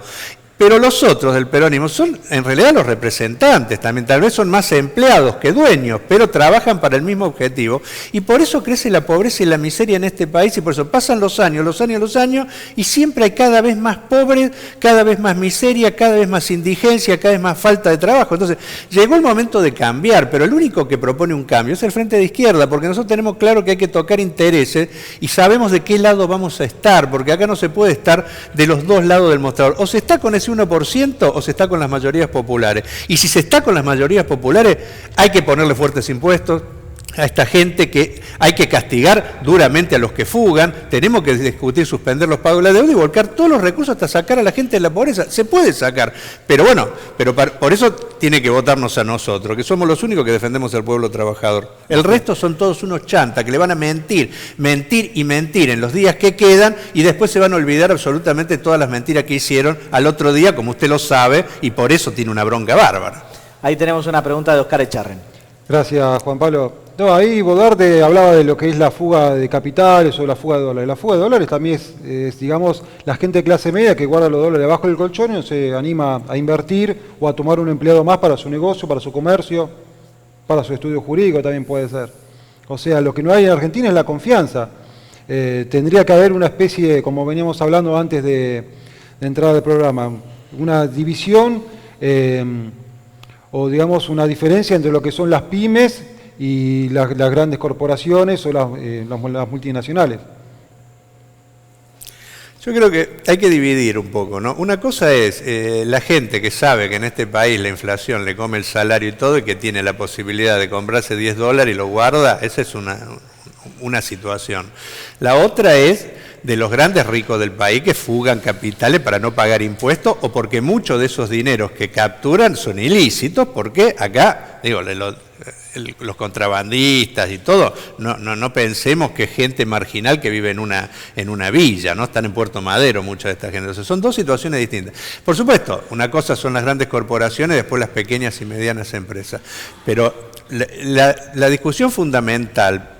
Pero los otros del peronismo son en realidad los representantes también, tal vez son más empleados que dueños, pero trabajan para el mismo objetivo. Y por eso crece la pobreza y la miseria en este país, y por eso pasan los años, y siempre hay cada vez más pobres, cada vez más miseria, cada vez más indigencia, cada vez más falta de trabajo. Entonces, llegó el momento de cambiar, pero el único que propone un cambio es el Frente de Izquierda, porque nosotros tenemos claro que hay que tocar intereses y sabemos de qué lado vamos a estar, porque acá no se puede estar de los dos lados del mostrador. O se está con ese 1% o se está con las mayorías populares. Y si se está con las mayorías populares, hay que ponerle fuertes impuestos a esta gente, que hay que castigar duramente a los que fugan, tenemos que discutir suspender los pagos de la deuda y volcar todos los recursos hasta sacar a la gente de la pobreza. Se puede sacar, pero bueno, por eso tiene que votarnos a nosotros, que somos los únicos que defendemos al pueblo trabajador. El resto son todos unos chantas que le van a mentir en los días que quedan, y después se van a olvidar absolutamente todas las mentiras que hicieron al otro día, como usted lo sabe, y por eso tiene una bronca bárbara. Ahí tenemos una pregunta de Oscar Echarren. Gracias, Juan Pablo. No, ahí Bodarte hablaba de lo que es la fuga de capitales o la fuga de dólares. La fuga de dólares también es, digamos, la gente de clase media que guarda los dólares debajo del colchón y no se anima a invertir o a tomar un empleado más para su negocio, para su comercio, para su estudio jurídico también puede ser. O sea, lo que no hay en Argentina es la confianza. Tendría que haber una especie, como veníamos hablando antes de entrar al programa, una división o digamos una diferencia entre lo que son las pymes y las grandes corporaciones o las multinacionales. Yo creo que hay que dividir un poco, ¿no? Una cosa es la gente que sabe que en este país la inflación le come el salario y todo, y que tiene la posibilidad de comprarse $10 y lo guarda. Esa es una situación. La otra es de los grandes ricos del país que fugan capitales para no pagar impuestos, o porque muchos de esos dineros que capturan son ilícitos, porque acá, digo, los contrabandistas y todo, no pensemos que gente marginal que vive en una villa, no están en Puerto Madero mucha de esta gente. Entonces, son dos situaciones distintas. Por supuesto, una cosa son las grandes corporaciones, después las pequeñas y medianas empresas, pero la discusión fundamental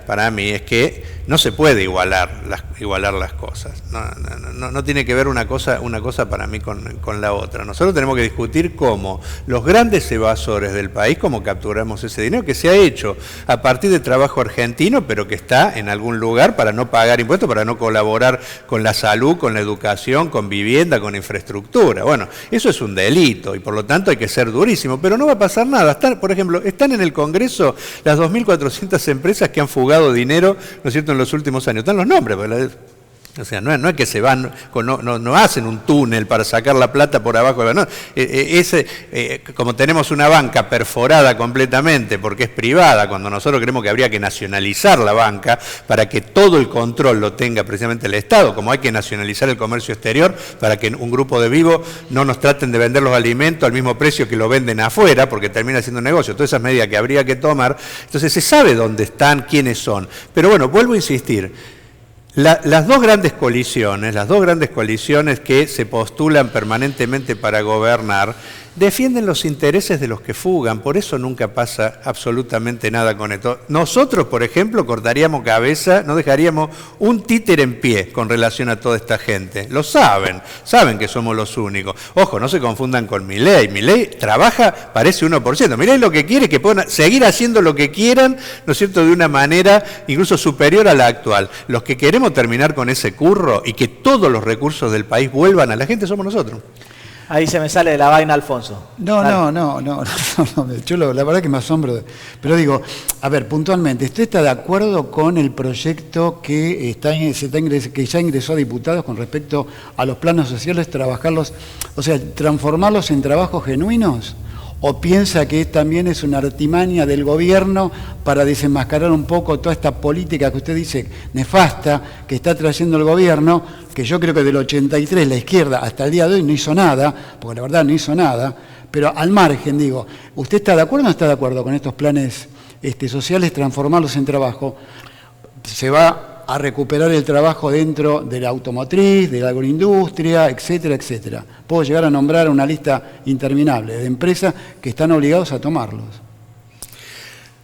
para mí es que no se puede igualar las cosas. No tiene que ver una cosa para mí con la otra. Nosotros tenemos que discutir cómo los grandes evasores del país, cómo capturamos ese dinero que se ha hecho a partir de trabajo argentino, pero que está en algún lugar para no pagar impuestos, para no colaborar con la salud, con la educación, con vivienda, con infraestructura. Bueno, eso es un delito y por lo tanto hay que ser durísimo, pero no va a pasar nada. Por ejemplo, están en el Congreso las 2.400 empresas que han fugado dinero, ¿no es cierto?, en los últimos años. Están los nombres, o sea, no es que se van, no hacen un túnel para sacar la plata por abajo. No, como tenemos una banca perforada completamente porque es privada, cuando nosotros creemos que habría que nacionalizar la banca para que todo el control lo tenga precisamente el Estado, como hay que nacionalizar el comercio exterior para que un grupo de vivos no nos traten de vender los alimentos al mismo precio que lo venden afuera, porque termina siendo un negocio. Todas esas medidas que habría que tomar. Entonces se sabe dónde están, quiénes son. Pero bueno, vuelvo a insistir. Las dos grandes coaliciones que se postulan permanentemente para gobernar, defienden los intereses de los que fugan, por eso nunca pasa absolutamente nada con esto. Nosotros, por ejemplo, cortaríamos cabeza, no dejaríamos un títere en pie con relación a toda esta gente. Lo saben que somos los únicos. Ojo, no se confundan con Milei. Milei trabaja, parece 1%. Milei lo que quiere es que puedan seguir haciendo lo que quieran, ¿no es cierto?, de una manera incluso superior a la actual. Los que queremos terminar con ese curro y que todos los recursos del país vuelvan a la gente somos nosotros. Ahí se me sale de la vaina Alfonso. No, yo la verdad que me asombro. Pero digo, a ver, puntualmente, ¿usted está de acuerdo con el proyecto que ya ingresó a diputados con respecto a los planos sociales, trabajarlos, o sea, transformarlos en trabajos genuinos? ¿O piensa que también es una artimaña del gobierno para desenmascarar un poco toda esta política que usted dice nefasta que está trayendo el gobierno, que yo creo que del 83 la izquierda hasta el día de hoy no hizo nada, porque la verdad no hizo nada, pero al margen, digo, ¿usted está de acuerdo o no está de acuerdo con estos planes sociales, transformarlos en trabajo? Se va a recuperar el trabajo dentro de la automotriz, de la agroindustria, etcétera, etcétera. Puedo llegar a nombrar una lista interminable de empresas que están obligados a tomarlos.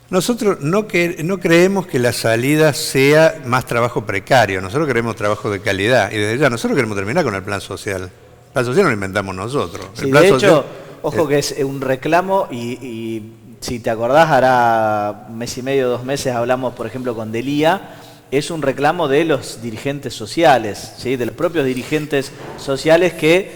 Nosotros no creemos que la salida sea más trabajo precario, nosotros queremos trabajo de calidad y desde ya nosotros queremos terminar con el plan social. El plan social no lo inventamos nosotros. Sí, de hecho, ojo que es un reclamo y si te acordás, hará un mes y medio, 2 meses hablamos, por ejemplo, con Delía. Es un reclamo de los dirigentes sociales, ¿sí?, de los propios dirigentes sociales que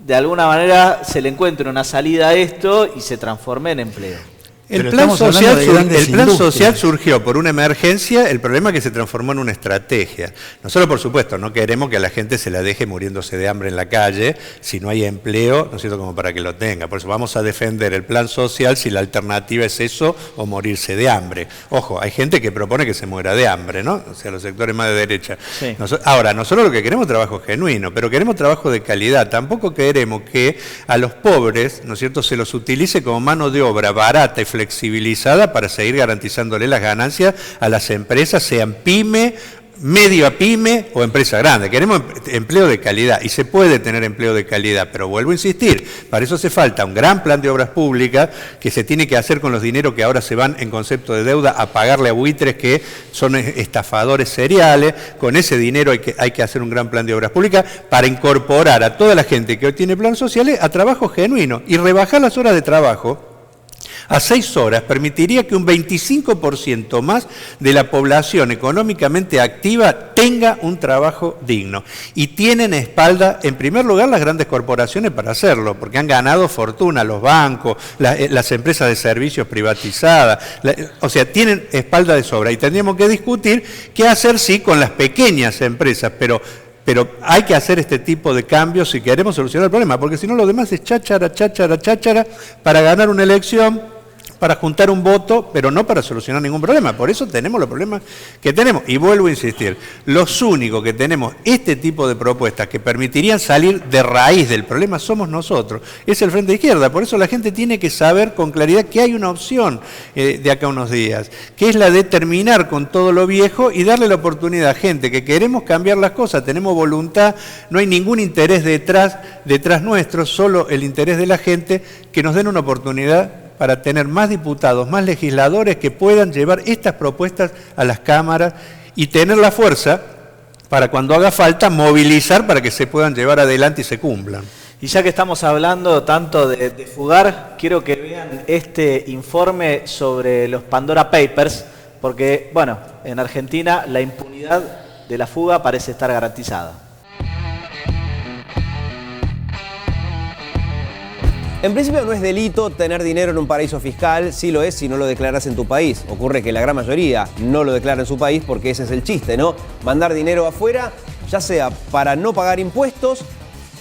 de alguna manera se le encuentre una salida a esto y se transforme en empleo. El plan social surgió por una emergencia, el problema es que se transformó en una estrategia. Nosotros, por supuesto, no queremos que a la gente se la deje muriéndose de hambre en la calle, si no hay empleo, ¿no es cierto?, como para que lo tenga. Por eso vamos a defender el plan social si la alternativa es eso o morirse de hambre. Ojo, hay gente que propone que se muera de hambre, ¿no? O sea, los sectores más de derecha. Sí. Ahora, nosotros lo que queremos es trabajo genuino, pero queremos trabajo de calidad. Tampoco queremos que a los pobres, ¿no es cierto?, se los utilice como mano de obra barata y flexibilizada para seguir garantizándole las ganancias a las empresas, sean pyme, medio a pyme o empresa grande. Queremos empleo de calidad y se puede tener empleo de calidad, pero vuelvo a insistir, para eso hace falta un gran plan de obras públicas que se tiene que hacer con los dineros que ahora se van en concepto de deuda a pagarle a buitres que son estafadores seriales. Con ese dinero hay que hacer un gran plan de obras públicas para incorporar a toda la gente que hoy tiene planes sociales a trabajo genuino y rebajar las horas de trabajo a 6 horas permitiría que un 25% más de la población económicamente activa tenga un trabajo digno. Y tienen espalda, en primer lugar, las grandes corporaciones para hacerlo, porque han ganado fortuna los bancos, las empresas de servicios privatizadas, o sea, tienen espalda de sobra. Y tendríamos que discutir qué hacer, sí, con las pequeñas empresas, pero hay que hacer este tipo de cambios si queremos solucionar el problema, porque si no lo demás es cháchara para ganar una elección, para juntar un voto, pero no para solucionar ningún problema. Por eso tenemos los problemas que tenemos. Y vuelvo a insistir, los únicos que tenemos este tipo de propuestas que permitirían salir de raíz del problema somos nosotros. Es el Frente de Izquierda. Por eso la gente tiene que saber con claridad que hay una opción de acá a unos días, que es la de terminar con todo lo viejo y darle la oportunidad a gente que queremos cambiar las cosas, tenemos voluntad, no hay ningún interés detrás nuestro, solo el interés de la gente, que nos den una oportunidad para tener más diputados, más legisladores que puedan llevar estas propuestas a las cámaras y tener la fuerza para cuando haga falta movilizar para que se puedan llevar adelante y se cumplan. Y ya que estamos hablando tanto de fugar, quiero que vean este informe sobre los Pandora Papers, porque, bueno, en Argentina la impunidad de la fuga parece estar garantizada. En principio no es delito tener dinero en un paraíso fiscal, sí lo es si no lo declaras en tu país. Ocurre que la gran mayoría no lo declara en su país porque ese es el chiste, ¿no? Mandar dinero afuera, ya sea para no pagar impuestos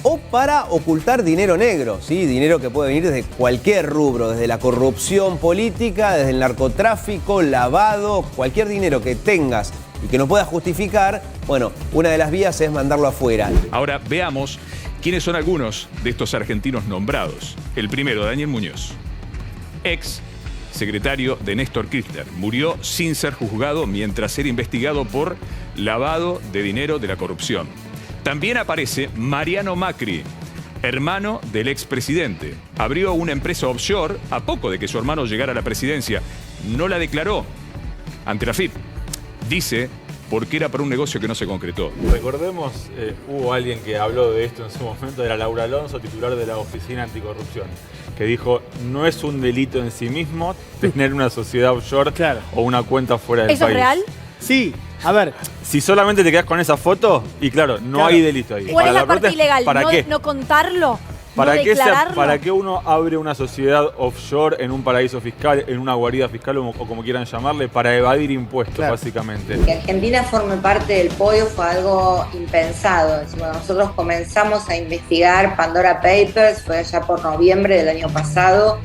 o para ocultar dinero negro, ¿sí? Dinero que puede venir desde cualquier rubro, desde la corrupción política, desde el narcotráfico, lavado, cualquier dinero que tengas y que no puedas justificar, bueno, una de las vías es mandarlo afuera. Ahora veamos quiénes son algunos de estos argentinos nombrados. El primero, Daniel Muñoz, ex secretario de Néstor Kirchner, murió sin ser juzgado mientras era investigado por lavado de dinero de la corrupción. También aparece Mariano Macri, hermano del expresidente. Abrió una empresa offshore a poco de que su hermano llegara a la presidencia. No la declaró ante la AFIP. Dice porque era para un negocio que no se concretó. Recordemos, hubo alguien que habló de esto en su momento, era Laura Alonso, titular de la Oficina Anticorrupción, que dijo, no es un delito en sí mismo tener una sociedad offshore o una cuenta fuera del país. ¿Eso es real? Sí. A ver, si solamente te quedas con esa foto, y claro, no hay delito ahí. ¿Cuál es la parte ilegal? ¿Para qué? ¿No contarlo? ¿Para ¿No qué, declararlo? ¿Para qué uno abre una sociedad offshore en un paraíso fiscal, en una guarida fiscal o como quieran llamarle, para evadir impuestos, básicamente? Que Argentina forme parte del podio fue algo impensado. Cuando nosotros comenzamos a investigar Pandora Papers, fue allá por noviembre del año pasado,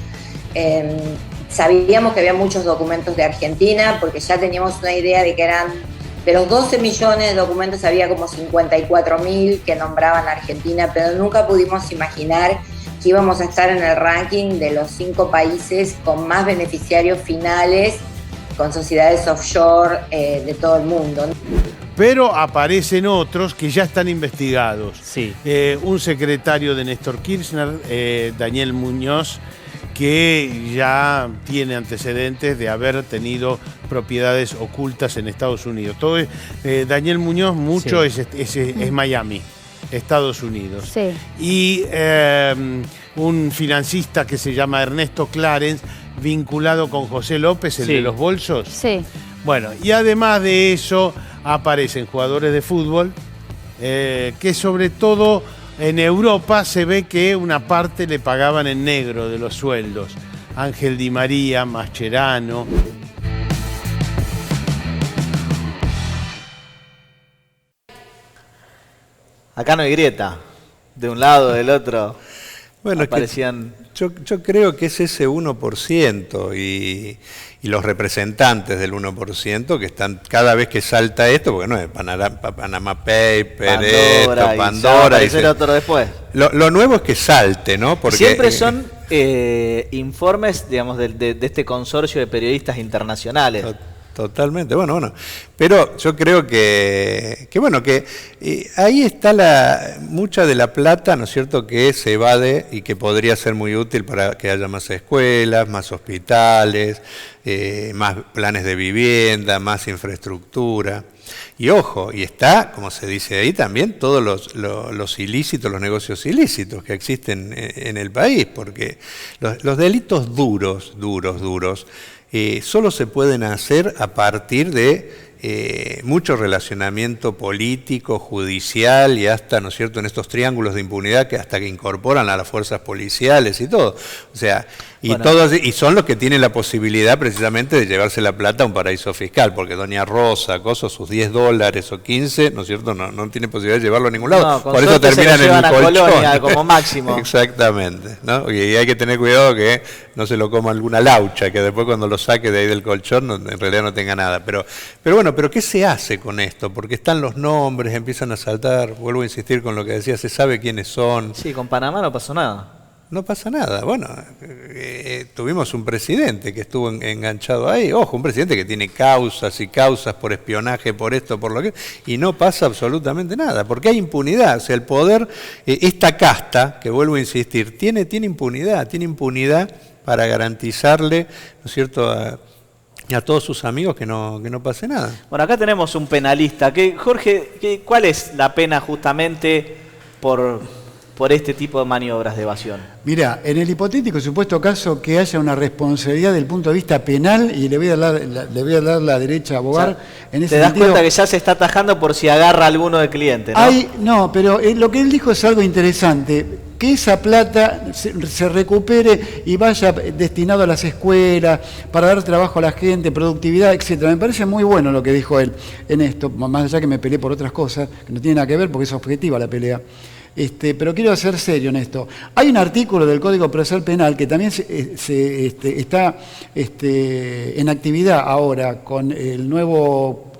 sabíamos que había muchos documentos de Argentina, porque ya teníamos una idea de que eran, de los 12 millones de documentos había como 54.000 que nombraban a Argentina, pero nunca pudimos imaginar que íbamos a estar en el ranking de los 5 países con más beneficiarios finales, con sociedades offshore de todo el mundo. Pero aparecen otros que ya están investigados. Sí. Un secretario de Néstor Kirchner, Daniel Muñoz, que ya tiene antecedentes de haber tenido propiedades ocultas en Estados Unidos. Todo Daniel Muñoz mucho es Miami, Estados Unidos. Sí. Y un financista que se llama Ernesto Clarence, vinculado con José López, el de los bolsos. Sí. Bueno, y además de eso aparecen jugadores de fútbol que sobre todo en Europa se ve que una parte le pagaban en negro de los sueldos. Ángel Di María, Mascherano. Acá no hay grieta. De un lado, del otro. Bueno, aparecían... yo creo que es ese 1% y los representantes del 1% que están cada vez que salta esto, porque no es Panama Papers, Pandora y otro después. Lo nuevo es que salte, ¿no? Porque siempre son informes, digamos, de este consorcio de periodistas internacionales. Totalmente, bueno. Pero yo creo que ahí está mucha de la plata, ¿no es cierto?, que se evade y que podría ser muy útil para que haya más escuelas, más hospitales, más planes de vivienda, más infraestructura. Y ojo, y está, como se dice ahí también, todos los ilícitos, los negocios ilícitos que existen en el país, porque los delitos duros, solo se pueden hacer a partir de mucho relacionamiento político, judicial y hasta, ¿no es cierto?, en estos triángulos de impunidad que hasta que incorporan a las fuerzas policiales y todo. O sea, y son los que tienen la posibilidad precisamente de llevarse la plata a un paraíso fiscal, porque doña Rosa, sus $10 o 15, ¿no es cierto?, no tiene posibilidad de llevarlo a ningún lado. No, por eso terminan en el colchón. Colonia, como máximo. Exactamente, ¿no? Y hay que tener cuidado que no se lo coma alguna laucha, que después cuando lo saque de ahí del colchón en realidad no tenga nada. Pero bueno, pero ¿qué se hace con esto? Porque están los nombres, empiezan a saltar, vuelvo a insistir con lo que decía, se sabe quiénes son. Sí, con Panamá no pasó nada. No pasa nada. Bueno, tuvimos un presidente que estuvo enganchado ahí. Ojo, un presidente que tiene causas y causas por espionaje, por esto, por lo que... Y no pasa absolutamente nada, porque hay impunidad. O sea, el poder, esta casta, que vuelvo a insistir, tiene impunidad para garantizarle, ¿no es cierto?, a todos sus amigos que no pase nada. Bueno, acá tenemos un penalista. Jorge, ¿cuál es la pena justamente por este tipo de maniobras de evasión? Mirá, en el hipotético supuesto caso que haya una responsabilidad del punto de vista penal, y le voy a dar la derecha a abogar, o sea, en ese ¿te das sentido, cuenta que ya se está atajando por si agarra a alguno de cliente, ¿no? No, pero lo que él dijo es algo interesante, que esa plata se recupere y vaya destinado a las escuelas, para dar trabajo a la gente, productividad, etcétera. Me parece muy bueno lo que dijo él en esto, más allá que me peleé por otras cosas, que no tienen nada que ver porque es objetiva la pelea. Pero quiero ser serio en esto. Hay un artículo del Código Procesal Penal que también está en actividad ahora con el nuevo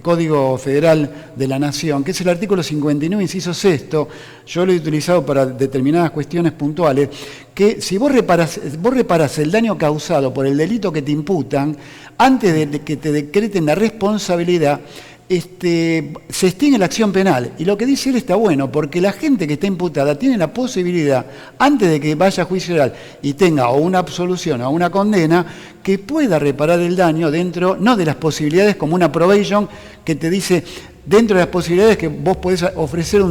Código Federal de la Nación, que es el artículo 59, inciso sexto. Yo lo he utilizado para determinadas cuestiones puntuales, que si vos reparás el daño causado por el delito que te imputan, antes de que te decreten la responsabilidad, se extingue la acción penal. Y lo que dice él está bueno, porque la gente que está imputada tiene la posibilidad, antes de que vaya a juicio oral y tenga o una absolución o una condena, que pueda reparar el daño dentro, no de las posibilidades como una probation que te dice, dentro de las posibilidades que vos podés ofrecer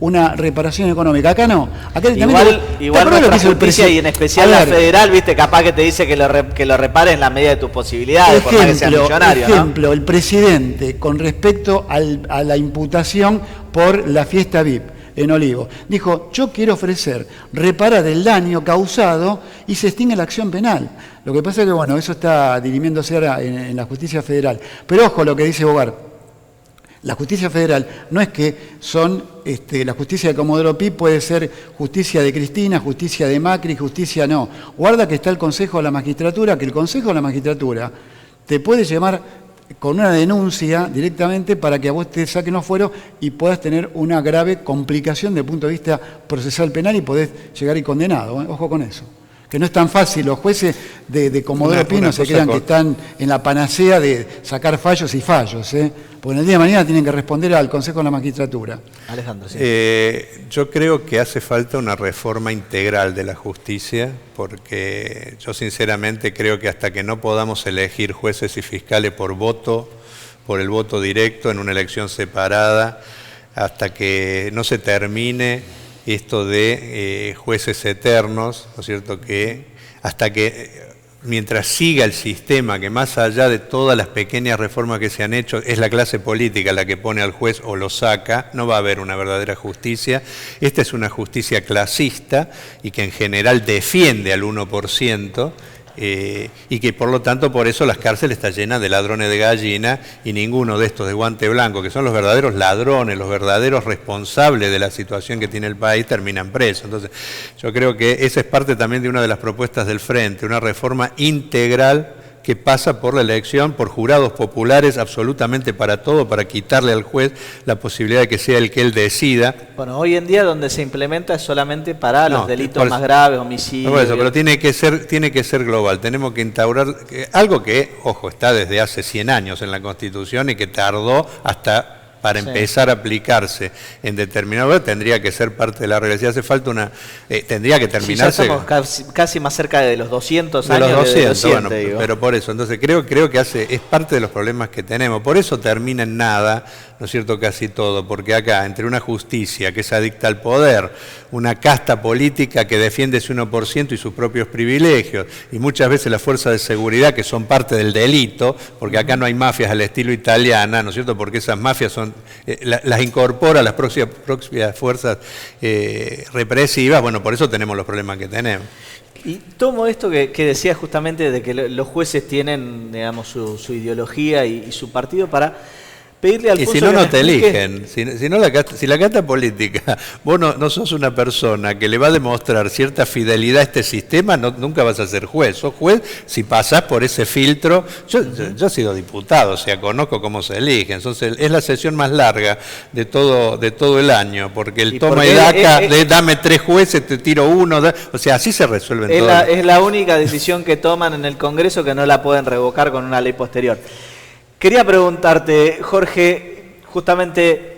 una reparación económica. Acá no. Acá igual nuestra justicia y en especial la federal, viste, capaz que te dice que lo repares en la medida de tus posibilidades, por más que seas millonario, ejemplo, ¿no? El presidente con respecto a la imputación por la fiesta VIP en Olivo, dijo, yo quiero ofrecer reparar el daño causado y se extingue la acción penal. Lo que pasa es que, bueno, eso está dirimiéndose ahora en la justicia federal. Pero ojo lo que dice Bogar. La justicia federal no es que son, la justicia de Comodoro Pi puede ser justicia de Cristina, justicia de Macri, justicia no. Guarda que está el Consejo de la Magistratura, que el Consejo de la Magistratura te puede llamar con una denuncia directamente para que a vos te saquen los fueros y puedas tener una grave complicación desde el punto de vista procesal penal y podés llegar y condenado. Ojo con eso. Que no es tan fácil, los jueces de Comodoro Pi no se crean que están en la panacea de sacar fallos y fallos, porque en el día de mañana tienen que responder al Consejo de la Magistratura. Alejandro, sí. Yo creo que hace falta una reforma integral de la justicia, porque yo sinceramente creo que hasta que no podamos elegir jueces y fiscales por el voto directo en una elección separada, hasta que no se termine esto de jueces eternos, ¿no es cierto?, que hasta que mientras siga el sistema, que más allá de todas las pequeñas reformas que se han hecho, es la clase política la que pone al juez o lo saca, no va a haber una verdadera justicia. Esta es una justicia clasista y que en general defiende al 1%, y que por lo tanto por eso las cárceles están llenas de ladrones de gallina y ninguno de estos de guante blanco, que son los verdaderos ladrones, los verdaderos responsables de la situación que tiene el país, terminan presos. Entonces yo creo que esa es parte también de una de las propuestas del Frente, una reforma integral que pasa por la elección, por jurados populares absolutamente para todo, para quitarle al juez la posibilidad de que sea el que él decida. Bueno, hoy en día donde se implementa es solamente para los delitos más graves, homicidios. No, eso, pero tiene que ser global. Tenemos que instaurar algo que, ojo, está desde hace 100 años en la Constitución y que tardó hasta para empezar a aplicarse en determinado lugar, tendría que ser parte de la regla. Si hace falta tendría que terminarse. Sí, ya estamos casi más cerca de los 200 años. De los 200, bueno, digo. Pero por eso, entonces creo que es parte de los problemas que tenemos. Por eso termina en nada, ¿no es cierto?, casi todo, porque acá, entre una justicia que es adicta al poder, una casta política que defiende ese 1% y sus propios privilegios, y muchas veces las fuerzas de seguridad que son parte del delito, porque acá no hay mafias al estilo italiana, ¿no es cierto?, porque esas mafias las incorpora las próximas fuerzas represivas. Bueno, por eso tenemos los problemas que tenemos. Y tomo esto que decías justamente de que los jueces tienen, digamos, su ideología y su partido para pedirle al Alfonso. Y si no te eligen, si la casta política, vos no sos una persona que le va a demostrar cierta fidelidad a este sistema, nunca vas a ser juez. Sos juez si pasás por ese filtro. Yo he sido diputado, o sea, conozco cómo se elige. Entonces es la sesión más larga de todo el año, porque el toma y daca, dame 3 jueces, te tiro uno, o sea, así se resuelven todos. Es la única decisión que toman en el Congreso que no la pueden revocar con una ley posterior. Quería preguntarte, Jorge, justamente,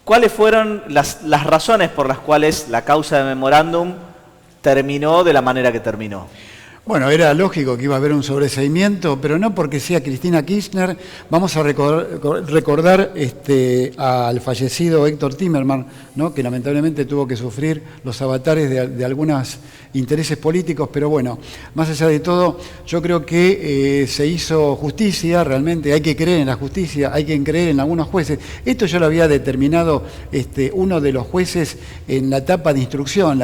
¿cuáles fueron las razones por las cuales la causa de memorándum terminó de la manera que terminó? Bueno, era lógico que iba a haber un sobreseimiento, pero no porque sea Cristina Kirchner. Vamos a recordar al fallecido Héctor Timerman, ¿no?, que lamentablemente tuvo que sufrir los avatares de algunos intereses políticos, pero bueno, más allá de todo, yo creo que se hizo justicia, realmente hay que creer en la justicia, hay que creer en algunos jueces. Esto ya lo había determinado uno de los jueces en la etapa de instrucción.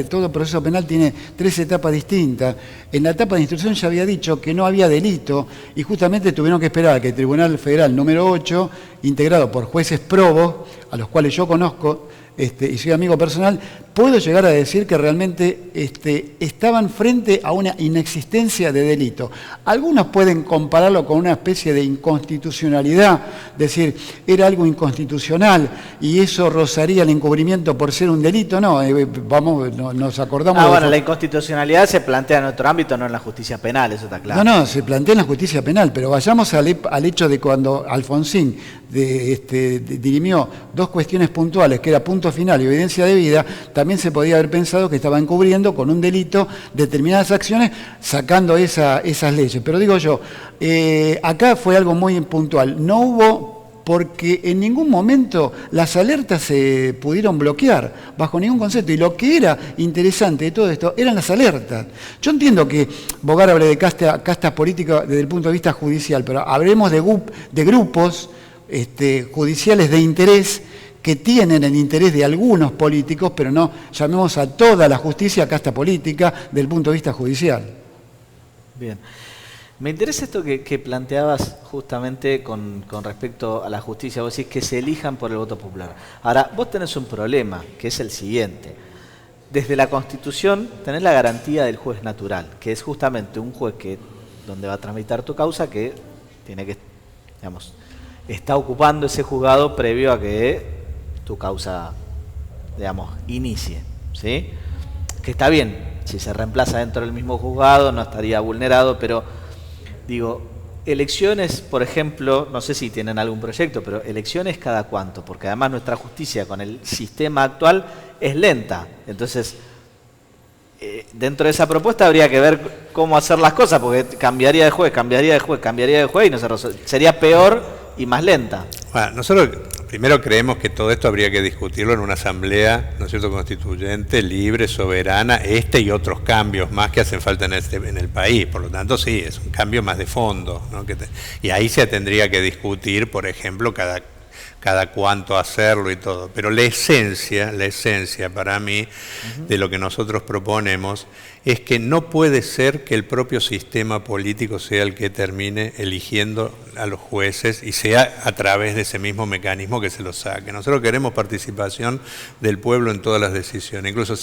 Todo proceso penal tiene 3 etapas distintas. En la etapa de instrucción ya había dicho que no había delito y justamente tuvieron que esperar a que el Tribunal Federal número 8, integrado por jueces probos, a los cuales yo conozco y soy amigo personal, puedo llegar a decir que realmente estaban frente a una inexistencia de delito. Algunos pueden compararlo con una especie de inconstitucionalidad, decir, era algo inconstitucional y eso rozaría el encubrimiento por ser un delito. No, nos acordamos... Bueno, la inconstitucionalidad se plantea en otro ámbito, no en la justicia penal, eso está claro. No, se plantea en la justicia penal, pero vayamos al hecho de cuando Alfonsín dirimió dos cuestiones puntuales, que era punto final y evidencia de vida, también se podía haber pensado que estaba encubriendo con un delito determinadas acciones, sacando esas leyes. Pero digo yo, acá fue algo muy puntual. No hubo, porque en ningún momento las alertas se pudieron bloquear, bajo ningún concepto. Y lo que era interesante de todo esto eran las alertas. Yo entiendo que Bogar hable de castas políticas desde el punto de vista judicial, pero hablemos de grupos judiciales de interés que tienen el interés de algunos políticos, pero no llamemos a toda la justicia casta política desde el punto de vista judicial. Bien. Me interesa esto que planteabas justamente con respecto a la justicia. Vos decís que se elijan por el voto popular. Ahora, vos tenés un problema, que es el siguiente. Desde la Constitución tenés la garantía del juez natural, que es justamente un juez donde va a tramitar tu causa, que tiene que, digamos, está ocupando ese juzgado previo a que tu causa, digamos, inicie, ¿sí? Que está bien, si se reemplaza dentro del mismo juzgado no estaría vulnerado, pero digo, elecciones, por ejemplo, no sé si tienen algún proyecto, pero elecciones cada cuánto, porque además nuestra justicia con el sistema actual es lenta, entonces dentro de esa propuesta habría que ver cómo hacer las cosas, porque cambiaría de juez y no sería peor y más lenta. Bueno, nosotros primero creemos que todo esto habría que discutirlo en una asamblea, ¿no es cierto?, constituyente, libre, soberana, y otros cambios más que hacen falta en el país. Por lo tanto, sí, es un cambio más de fondo, ¿no? Y ahí se tendría que discutir, por ejemplo, cada cuánto hacerlo y todo. Pero la esencia para mí de lo que nosotros proponemos es que no puede ser que el propio sistema político sea el que termine eligiendo a los jueces y sea a través de ese mismo mecanismo que se los saque. Nosotros queremos participación del pueblo en todas las decisiones. Incluso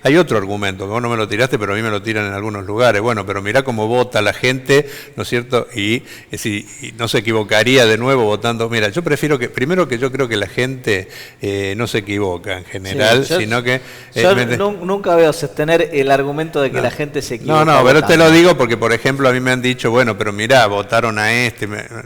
hay otro argumento, que vos no me lo tiraste, pero a mí me lo tiran en algunos lugares. Bueno, pero mirá cómo vota la gente, ¿no es cierto? Y no se equivocaría de nuevo votando. Mira, yo prefiero que, primero que yo creo que la gente no se equivoca en general, sí, sino que... nunca veo sostener el argumento de que la gente se equivoca. No, pero te lo digo porque, por ejemplo, a mí me han dicho, bueno, pero mirá, votaron a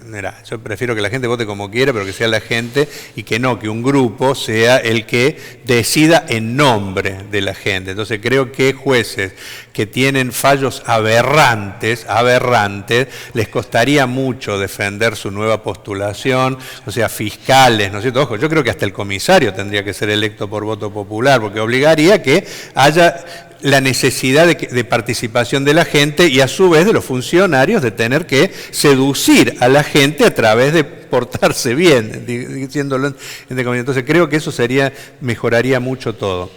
mirá, yo prefiero que la gente vote como quiera, pero que sea la gente y que no, que un grupo sea el que decida en nombre de la gente. Entonces creo que jueces que tienen fallos aberrantes, les costaría mucho defender su nueva postulación, o sea, fiscales, ¿no es cierto? Ojo, yo creo que hasta el comisario tendría que ser electo por voto popular, porque obligaría que haya la necesidad de participación de la gente y a su vez de los funcionarios de tener que seducir a la gente a través de portarse bien, diciéndolo. Entonces creo que eso mejoraría mucho todo,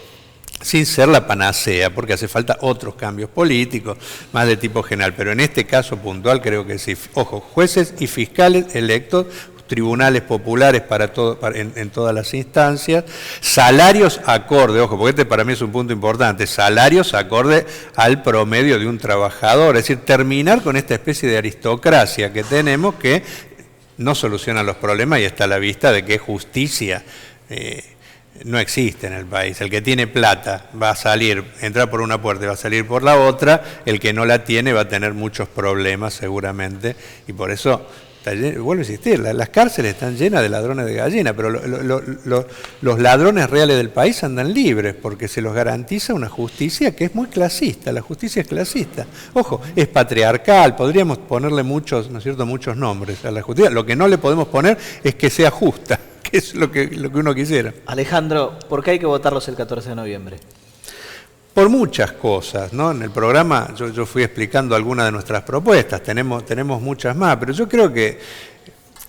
sin ser la panacea, porque hace falta otros cambios políticos, más de tipo general, pero en este caso puntual creo que sí. Ojo, jueces y fiscales electos, tribunales populares en todas las instancias, salarios acorde, ojo, porque este para mí es un punto importante, salarios acorde al promedio de un trabajador, es decir, terminar con esta especie de aristocracia que tenemos que no soluciona los problemas y está a la vista de que justicia no existe en el país. El que tiene plata va a entrar por una puerta y va a salir por la otra, el que no la tiene va a tener muchos problemas seguramente, y por eso... Vuelvo a insistir, las cárceles están llenas de ladrones de gallina, pero los ladrones reales del país andan libres porque se los garantiza una justicia que es muy clasista. La justicia es clasista. Ojo, es patriarcal, podríamos ponerle muchos, ¿no es cierto?, muchos nombres a la justicia. Lo que no le podemos poner es que sea justa, que es lo que uno quisiera. Alejandro, ¿por qué hay que votarlos el 14 de noviembre? Por muchas cosas, ¿no? En el programa yo fui explicando algunas de nuestras propuestas, tenemos muchas más, pero yo creo que,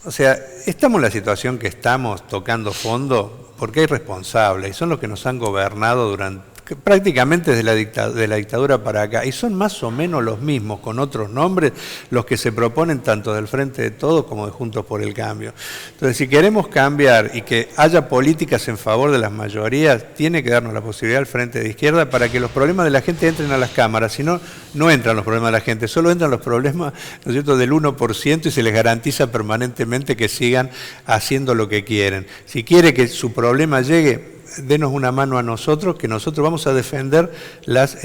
o sea, estamos en la situación que estamos tocando fondo porque hay responsables y son los que nos han gobernado durante prácticamente desde de la dictadura para acá, y son más o menos los mismos, con otros nombres, los que se proponen tanto del Frente de Todos como de Juntos por el Cambio. Entonces, si queremos cambiar y que haya políticas en favor de las mayorías, tiene que darnos la posibilidad al Frente de Izquierda para que los problemas de la gente entren a las cámaras, si no, no entran los problemas de la gente, solo entran los problemas, ¿no es cierto?, del 1% y se les garantiza permanentemente que sigan haciendo lo que quieren. Si quiere que su problema llegue, denos una mano a nosotros, que nosotros vamos a defender las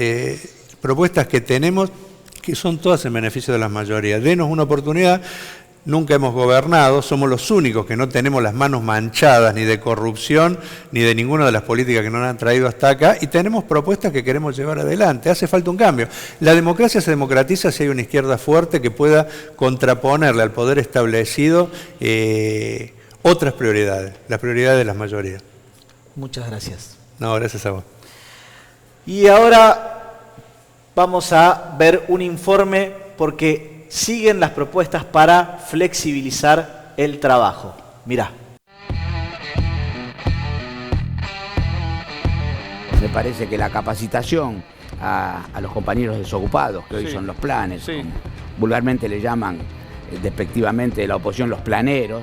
propuestas que tenemos, que son todas en beneficio de las mayorías. Denos una oportunidad. Nunca hemos gobernado, somos los únicos que no tenemos las manos manchadas ni de corrupción ni de ninguna de las políticas que nos han traído hasta acá, y tenemos propuestas que queremos llevar adelante. Hace falta un cambio. La democracia se democratiza si hay una izquierda fuerte que pueda contraponerle al poder establecido otras prioridades, las prioridades de las mayorías. Muchas gracias. No, gracias a vos. Y ahora vamos a ver un informe porque siguen las propuestas para flexibilizar el trabajo. Mirá. Me parece que la capacitación a los compañeros desocupados, que hoy son los planes, como vulgarmente le llaman despectivamente de la oposición los planeros,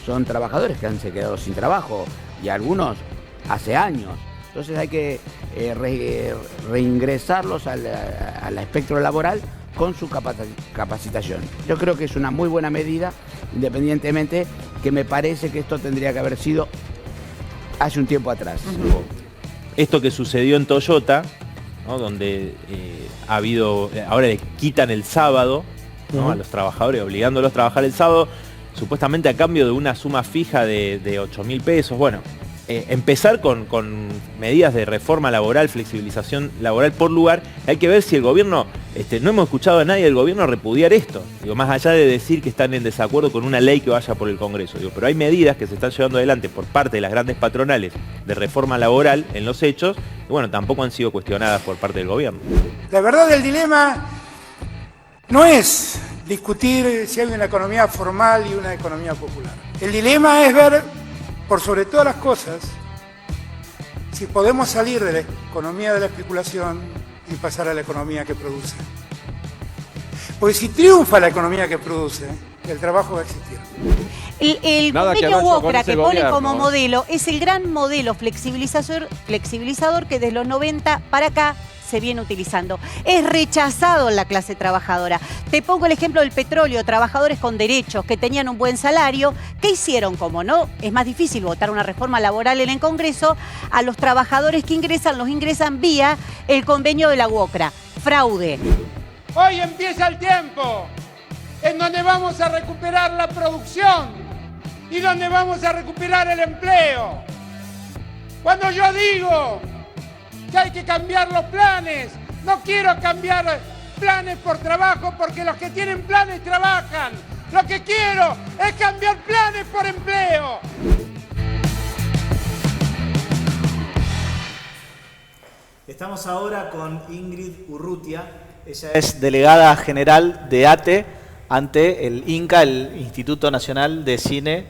son trabajadores que han se quedado sin trabajo y algunos hace años. Entonces hay que reingresarlos al espectro laboral con su capacitación. Yo creo que es una muy buena medida, independientemente que me parece que esto tendría que haber sido hace un tiempo atrás. Esto que sucedió en Toyota, ¿no?, donde ha habido, ahora le quitan el sábado, ¿no?, a los trabajadores, obligándolos a trabajar el sábado, supuestamente a cambio de una suma fija de 8.000 pesos. Bueno, empezar con medidas de reforma laboral, flexibilización laboral por lugar. Hay que ver si el gobierno, no hemos escuchado a nadie del gobierno repudiar esto, digo, más allá de decir que están en desacuerdo con una ley que vaya por el Congreso, digo, pero hay medidas que se están llevando adelante por parte de las grandes patronales de reforma laboral en los hechos, y bueno, tampoco han sido cuestionadas por parte del gobierno. La verdad del dilema no es discutir si hay una economía formal y una economía popular. El dilema es ver, por sobre todas las cosas, si podemos salir de la economía de la especulación y pasar a la economía que produce. Porque si triunfa la economía que produce, el trabajo va a existir. El convenio WOCRA que pone como modelo es el gran modelo flexibilizador que desde los 90 para acá se viene utilizando. Es rechazado en la clase trabajadora. Te pongo el ejemplo del petróleo, trabajadores con derechos que tenían un buen salario. ¿Qué hicieron? Como no, es más difícil votar una reforma laboral en el Congreso, a los trabajadores que ingresan, los ingresan vía el convenio de la WOCRA. Fraude. Hoy empieza el tiempo en donde vamos a recuperar la producción y donde vamos a recuperar el empleo. Cuando yo digo que hay que cambiar los planes, no quiero cambiar planes por trabajo porque los que tienen planes trabajan. Lo que quiero es cambiar planes por empleo. Estamos ahora con Ingrid Urrutia. Ella es delegada general de ATE ante el INCA, el Instituto Nacional de Cine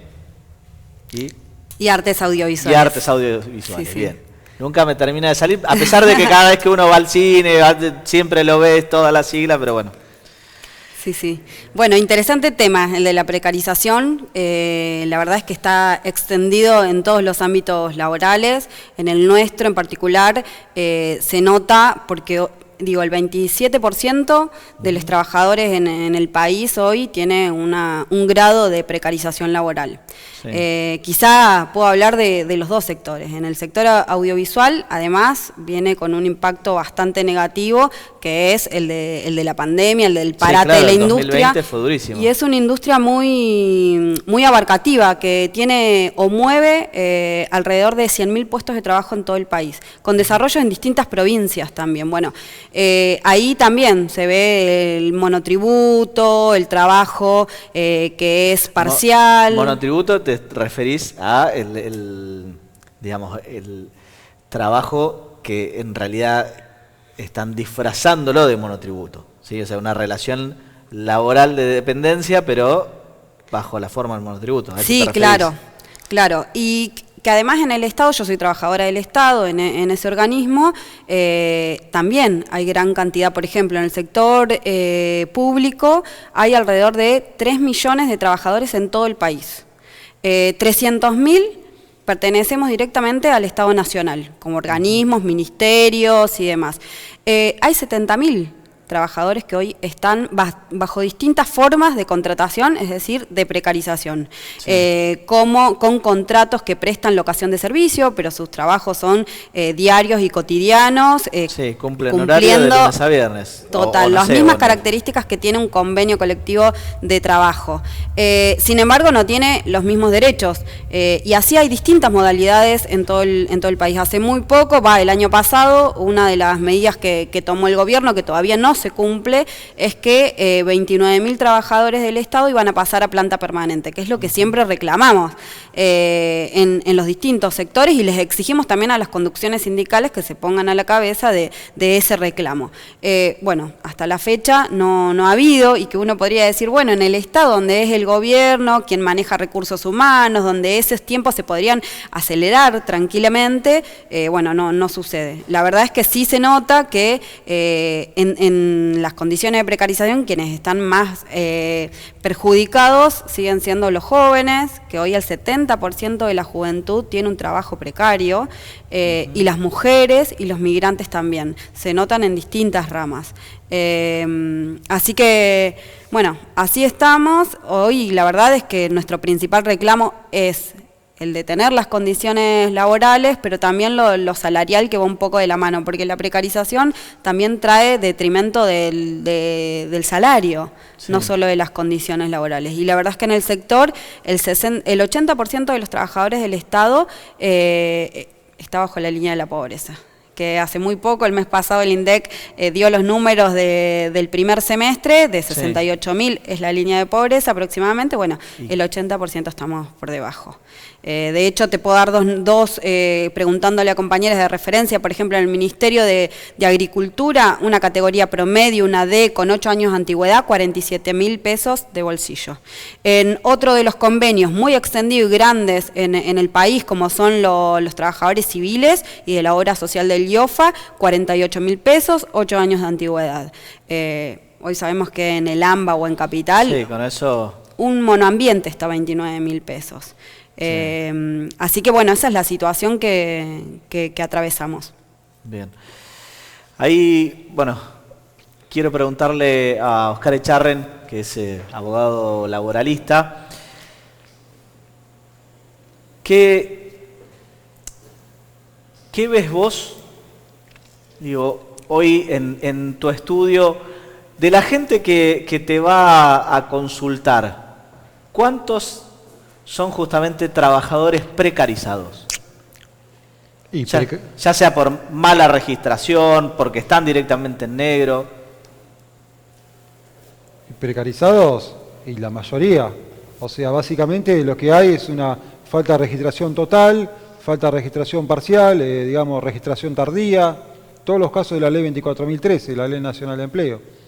y Artes Audiovisuales. Y Artes Audiovisuales, Sí, sí. bien. Nunca me termina de salir, a pesar de que cada vez que uno va al cine, siempre lo ves, toda la sigla, pero bueno. Sí, sí. Bueno, interesante tema, el de la precarización. La verdad es que está extendido en todos los ámbitos laborales. En el nuestro en particular se nota porque, digo, el 27% de los trabajadores en el país hoy tiene un grado de precarización laboral. Sí. Quizá puedo hablar de los dos sectores. En el sector audiovisual, además, viene con un impacto bastante negativo, que es el de la pandemia, el del parate de la industria. 2020 fue durísimo. Y es una industria muy abarcativa, que tiene o mueve alrededor de 100.000 puestos de trabajo en todo el país, con desarrollo en distintas provincias también. Bueno, ahí también se ve el monotributo, el trabajo que es parcial. Monotributo te referís a digamos, el trabajo que en realidad están disfrazándolo de monotributo, ¿sí? O sea, una relación laboral de dependencia, pero bajo la forma del monotributo. Sí, claro. Claro, y que además en el Estado, yo soy trabajadora del Estado, en ese organismo, también hay gran cantidad, por ejemplo, en el sector público hay alrededor de 3 millones de trabajadores en todo el país. 300.000 pertenecemos directamente al Estado Nacional, como organismos, ministerios y demás. Hay 70.000 trabajadores que hoy están bajo distintas formas de contratación, es decir, de precarización, con contratos que prestan locación de servicio, pero sus trabajos son diarios y cotidianos, cumplen horario de lunes a viernes. Total, las mismas características que tiene un convenio colectivo de trabajo. Sin embargo, no tiene los mismos derechos, y así hay distintas modalidades en todo el país. Hace muy poco, el año pasado, una de las medidas que tomó el gobierno, que todavía no se cumple, es que 29.000 trabajadores del Estado iban a pasar a planta permanente, que es lo que siempre reclamamos en los distintos sectores, y les exigimos también a las conducciones sindicales que se pongan a la cabeza de ese reclamo. Bueno, hasta la fecha no ha habido, y que uno podría decir, bueno, en el Estado, donde es el gobierno quien maneja recursos humanos, donde esos tiempos se podrían acelerar tranquilamente, bueno, no sucede. La verdad es que sí se nota que en las condiciones de precarización quienes están más perjudicados siguen siendo los jóvenes, que hoy el 70% de la juventud tiene un trabajo precario, y las mujeres y los migrantes también, se notan en distintas ramas. Así que, bueno, así estamos. Hoy la verdad es que nuestro principal reclamo es el de tener las condiciones laborales, pero también lo salarial, que va un poco de la mano, porque la precarización también trae detrimento del salario, no solo de las condiciones laborales. Y la verdad es que en el sector el 80% de los trabajadores del Estado está bajo la línea de la pobreza, que hace muy poco, el mes pasado, el INDEC dio los números del primer semestre, de 68.000 es la línea de pobreza aproximadamente, bueno, el 80% estamos por debajo. De hecho, te puedo dar dos preguntándole a compañeras de referencia, por ejemplo, en el Ministerio de Agricultura, una categoría promedio, una D, con 8 años de antigüedad, 47.000 pesos de bolsillo. En otro de los convenios muy extendidos y grandes en el país, como son los trabajadores civiles y de la obra social del IOFA, 48.000 pesos, 8 años de antigüedad. Hoy sabemos que en el AMBA o en Capital, con eso, un monoambiente está a 29.000 pesos. Así que bueno, esa es la situación que atravesamos. Bien. Ahí, bueno, quiero preguntarle a Oscar Echarren, que es abogado laboralista, ¿qué ves vos, digo, hoy en tu estudio, de la gente que te va a consultar? ¿Cuántos son justamente trabajadores precarizados? Ya sea por mala registración, porque están directamente en negro. Precarizados, y la mayoría. O sea, básicamente lo que hay es una falta de registración total, falta de registración parcial, digamos, registración tardía, todos los casos de la Ley 24.013, la Ley Nacional de Empleo.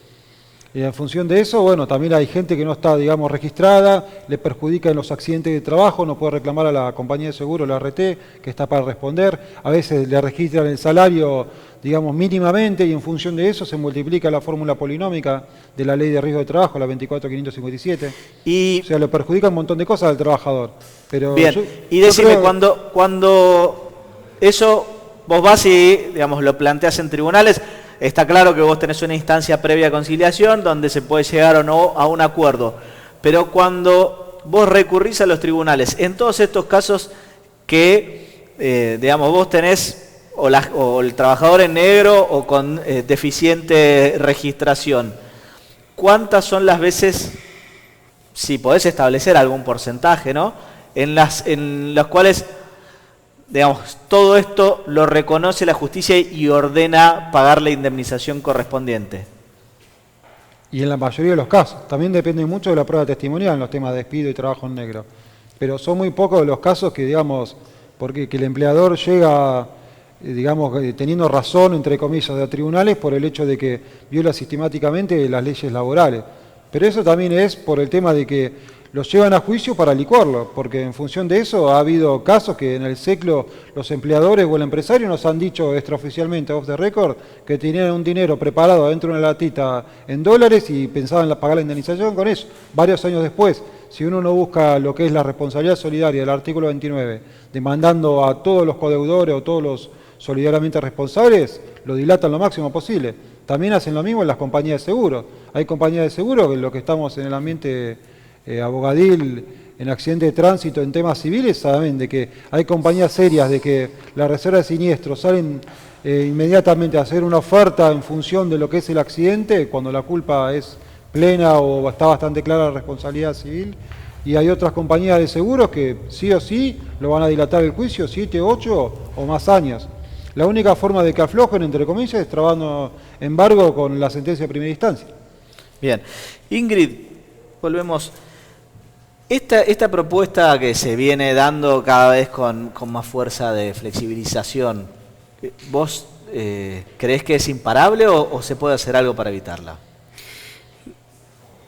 Y en función de eso, bueno, también hay gente que no está, digamos, registrada, le perjudica en los accidentes de trabajo, no puede reclamar a la compañía de seguro, la RT, que está para responder. A veces le registran el salario, digamos, mínimamente, y en función de eso se multiplica la fórmula polinómica de la Ley de Riesgo de Trabajo, la 24.557. O sea, le perjudica un montón de cosas al trabajador. Pero bien, y decime, cuando eso vos vas y, digamos, lo planteas en tribunales, está claro que vos tenés una instancia previa de conciliación donde se puede llegar o no a un acuerdo. Pero cuando vos recurrís a los tribunales, en todos estos casos que, digamos, vos tenés o el trabajador en negro o con deficiente registración, ¿cuántas son las veces, si podés establecer algún porcentaje, ¿no?, en las cuales, digamos, todo esto lo reconoce la justicia y ordena pagar la indemnización correspondiente? Y en la mayoría de los casos. También depende mucho de la prueba testimonial en los temas de despido y trabajo en negro. Pero son muy pocos los casos que, digamos, porque que el empleador llega, digamos, teniendo razón, entre comillas, de tribunales por el hecho de que viola sistemáticamente las leyes laborales. Pero eso también es por el tema de que los llevan a juicio para licuarlo, porque en función de eso ha habido casos que en el SECLO los empleadores o el empresario nos han dicho extraoficialmente, off the record, que tenían un dinero preparado dentro de una latita en dólares y pensaban pagar la indemnización con eso. Varios años después, si uno no busca lo que es la responsabilidad solidaria del artículo 29, demandando a todos los codeudores o todos los solidariamente responsables, lo dilatan lo máximo posible. También hacen lo mismo en las compañías de seguros. Hay compañías de seguros que lo que estamos en el ambiente abogadil, en accidente de tránsito, en temas civiles, saben de que hay compañías serias de que la reserva de siniestros salen inmediatamente a hacer una oferta en función de lo que es el accidente, cuando la culpa es plena o está bastante clara la responsabilidad civil, y hay otras compañías de seguros que sí o sí lo van a dilatar el juicio 7, 8 o más años. La única forma de que aflojen, entre comillas, es trabando embargo con la sentencia de primera instancia. Bien. Ingrid, volvemos. Esta propuesta que se viene dando cada vez con más fuerza de flexibilización, ¿vos creés que es imparable o se puede hacer algo para evitarla?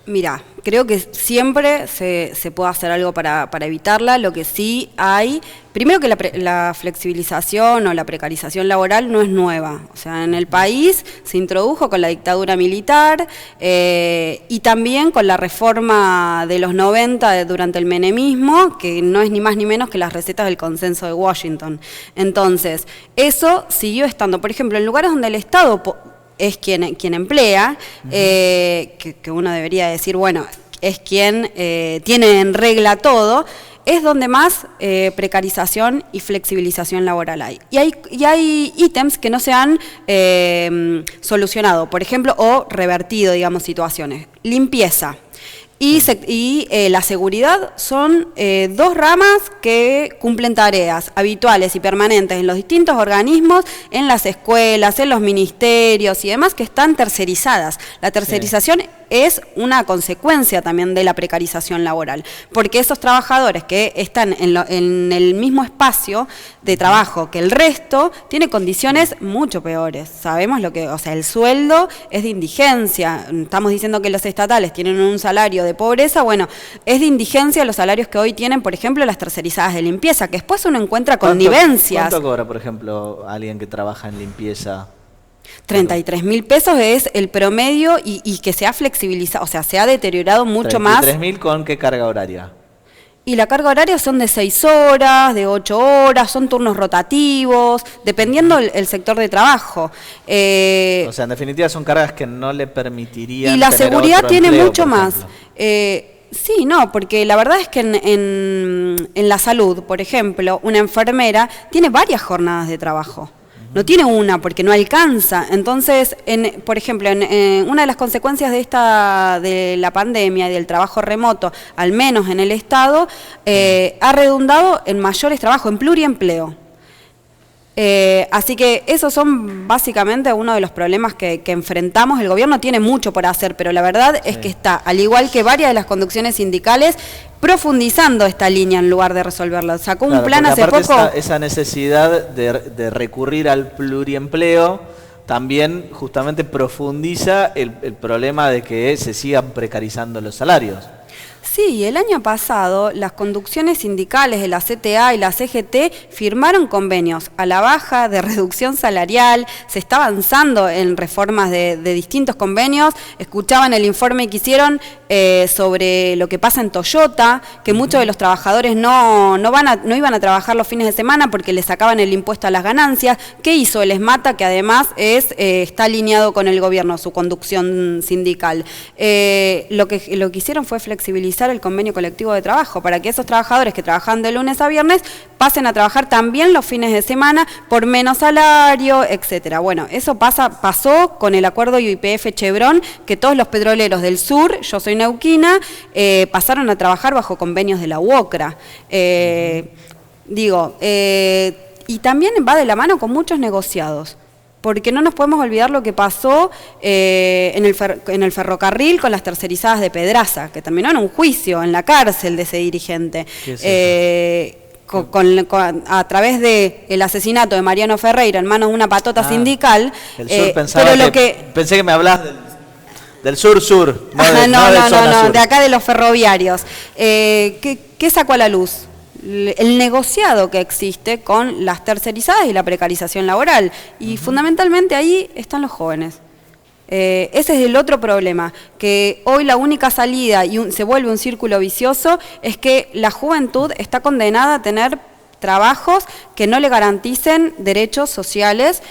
Mira, creo que siempre se puede hacer algo para evitarla. Lo que sí hay, primero que la flexibilización o la precarización laboral no es nueva. O sea, en el país se introdujo con la dictadura militar y también con la reforma de los 90 durante el menemismo, que no es ni más ni menos que las recetas del consenso de Washington. Entonces, eso siguió estando. Por ejemplo, en lugares donde el Estado es quien emplea, que uno debería decir, bueno, es quien tiene en regla todo, es donde más precarización y flexibilización laboral hay. Y hay ítems que no se han solucionado, por ejemplo, o revertido, digamos, situaciones. Limpieza. Y la seguridad son dos ramas que cumplen tareas habituales y permanentes en los distintos organismos, en las escuelas, en los ministerios y demás, que están tercerizadas. La tercerización es una consecuencia también de la precarización laboral, porque esos trabajadores que están en el mismo espacio de trabajo que el resto, tienen condiciones mucho peores. Sabemos lo que, o sea, el sueldo es de indigencia. Estamos diciendo que los estatales tienen un salario de pobreza, bueno, es de indigencia los salarios que hoy tienen, por ejemplo, las tercerizadas de limpieza, que después uno encuentra connivencias. ¿Cuánto cobra, por ejemplo, alguien que trabaja en limpieza? 33.000 pesos es el promedio y que se ha flexibilizado, o sea, se ha deteriorado mucho más. ¿33.000 con qué carga horaria? Y la carga horaria son de 6 horas, de 8 horas, son turnos rotativos, dependiendo el sector de trabajo. O sea, en definitiva son cargas que no le permitirían. Y la tener seguridad otro tiene empleo, mucho más. Sí, no, porque la verdad es que en la salud, por ejemplo, una enfermera tiene varias jornadas de trabajo. No tiene una porque no alcanza. Entonces, por ejemplo, una de las consecuencias de la pandemia y del trabajo remoto, al menos en el Estado, ha redundado en mayores trabajos, en pluriempleo. Así que esos son básicamente uno de los problemas que enfrentamos. El gobierno tiene mucho por hacer, pero la verdad es que está, al igual que varias de las conducciones sindicales, profundizando esta línea en lugar de resolverla. Sacó un plan hace poco. Esa necesidad de recurrir al pluriempleo también justamente profundiza el problema de que se sigan precarizando los salarios. Sí, el año pasado las conducciones sindicales de la CTA y la CGT firmaron convenios a la baja de reducción salarial, se está avanzando en reformas de distintos convenios. Escuchaban el informe que hicieron sobre lo que pasa en Toyota, que muchos de los trabajadores no iban a trabajar los fines de semana porque les sacaban el impuesto a las ganancias. ¿Qué hizo el ESMATA? Que además está alineado con el gobierno, su conducción sindical. Lo que hicieron fue flexibilizar el convenio colectivo de trabajo para que esos trabajadores que trabajan de lunes a viernes pasen a trabajar también los fines de semana por menos salario, etcétera. Bueno, eso pasó con el acuerdo YPF-Chevron, que todos los petroleros del sur, yo soy neuquina, pasaron a trabajar bajo convenios de la UOCRA. Y también va de la mano con muchos negociados. Porque no nos podemos olvidar lo que pasó en el ferrocarril con las tercerizadas de Pedraza, que terminó en un juicio, en la cárcel de ese dirigente. ¿Qué es a través del asesinato de Mariano Ferreira en manos de una patota sindical. Pensé que me hablás del... Del sur-sur. No, de acá de los ferroviarios. ¿Qué sacó a la luz? El negociado que existe con las tercerizadas y la precarización laboral. Y fundamentalmente ahí están los jóvenes. Ese es el otro problema, que hoy la única salida y se vuelve un círculo vicioso es que la juventud está condenada a tener trabajos que no le garanticen derechos sociales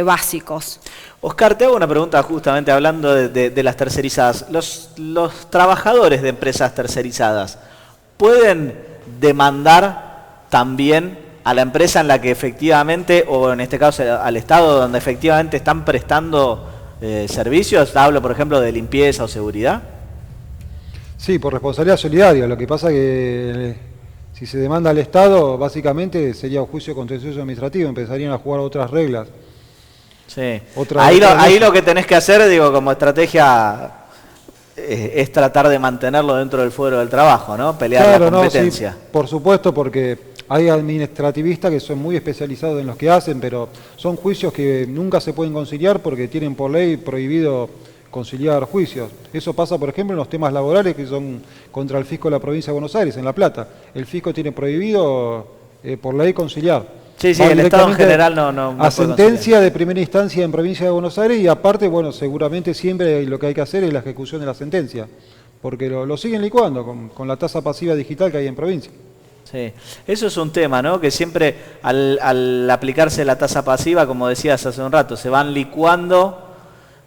básicos. Oscar, te hago una pregunta justamente hablando de las tercerizadas. Los trabajadores de empresas tercerizadas ¿pueden demandar también a la empresa en la que efectivamente, o en este caso al Estado, donde efectivamente están prestando servicios? Hablo, por ejemplo, de limpieza o seguridad. Sí, por responsabilidad solidaria. Lo que pasa que si se demanda al Estado, básicamente sería un juicio contencioso administrativo, empezarían a jugar otras reglas. Sí. Ahí lo que tenés que hacer, digo, como estrategia, es tratar de mantenerlo dentro del fuero del trabajo, ¿no? Pelear la competencia. Sí, por supuesto, porque hay administrativistas que son muy especializados en los que hacen, pero son juicios que nunca se pueden conciliar porque tienen por ley prohibido conciliar juicios. Eso pasa, por ejemplo, en los temas laborales que son contra el fisco de la provincia de Buenos Aires, en La Plata. El fisco tiene prohibido por ley conciliar. Sí, el Estado en general no a sentencia de primera instancia en provincia de Buenos Aires y aparte, bueno, seguramente siempre lo que hay que hacer es la ejecución de la sentencia, porque lo siguen licuando con la tasa pasiva digital que hay en provincia. Sí, eso es un tema, ¿no? Que siempre al aplicarse la tasa pasiva, como decías hace un rato, se van licuando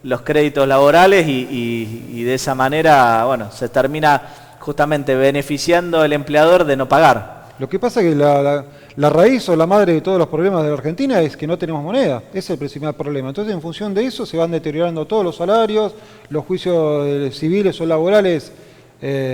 los créditos laborales y de esa manera, bueno, se termina justamente beneficiando el empleador de no pagar. Lo que pasa es que la raíz o la madre de todos los problemas de la Argentina es que no tenemos moneda. Ese es el principal problema. Entonces, en función de eso, se van deteriorando todos los salarios, los juicios civiles o laborales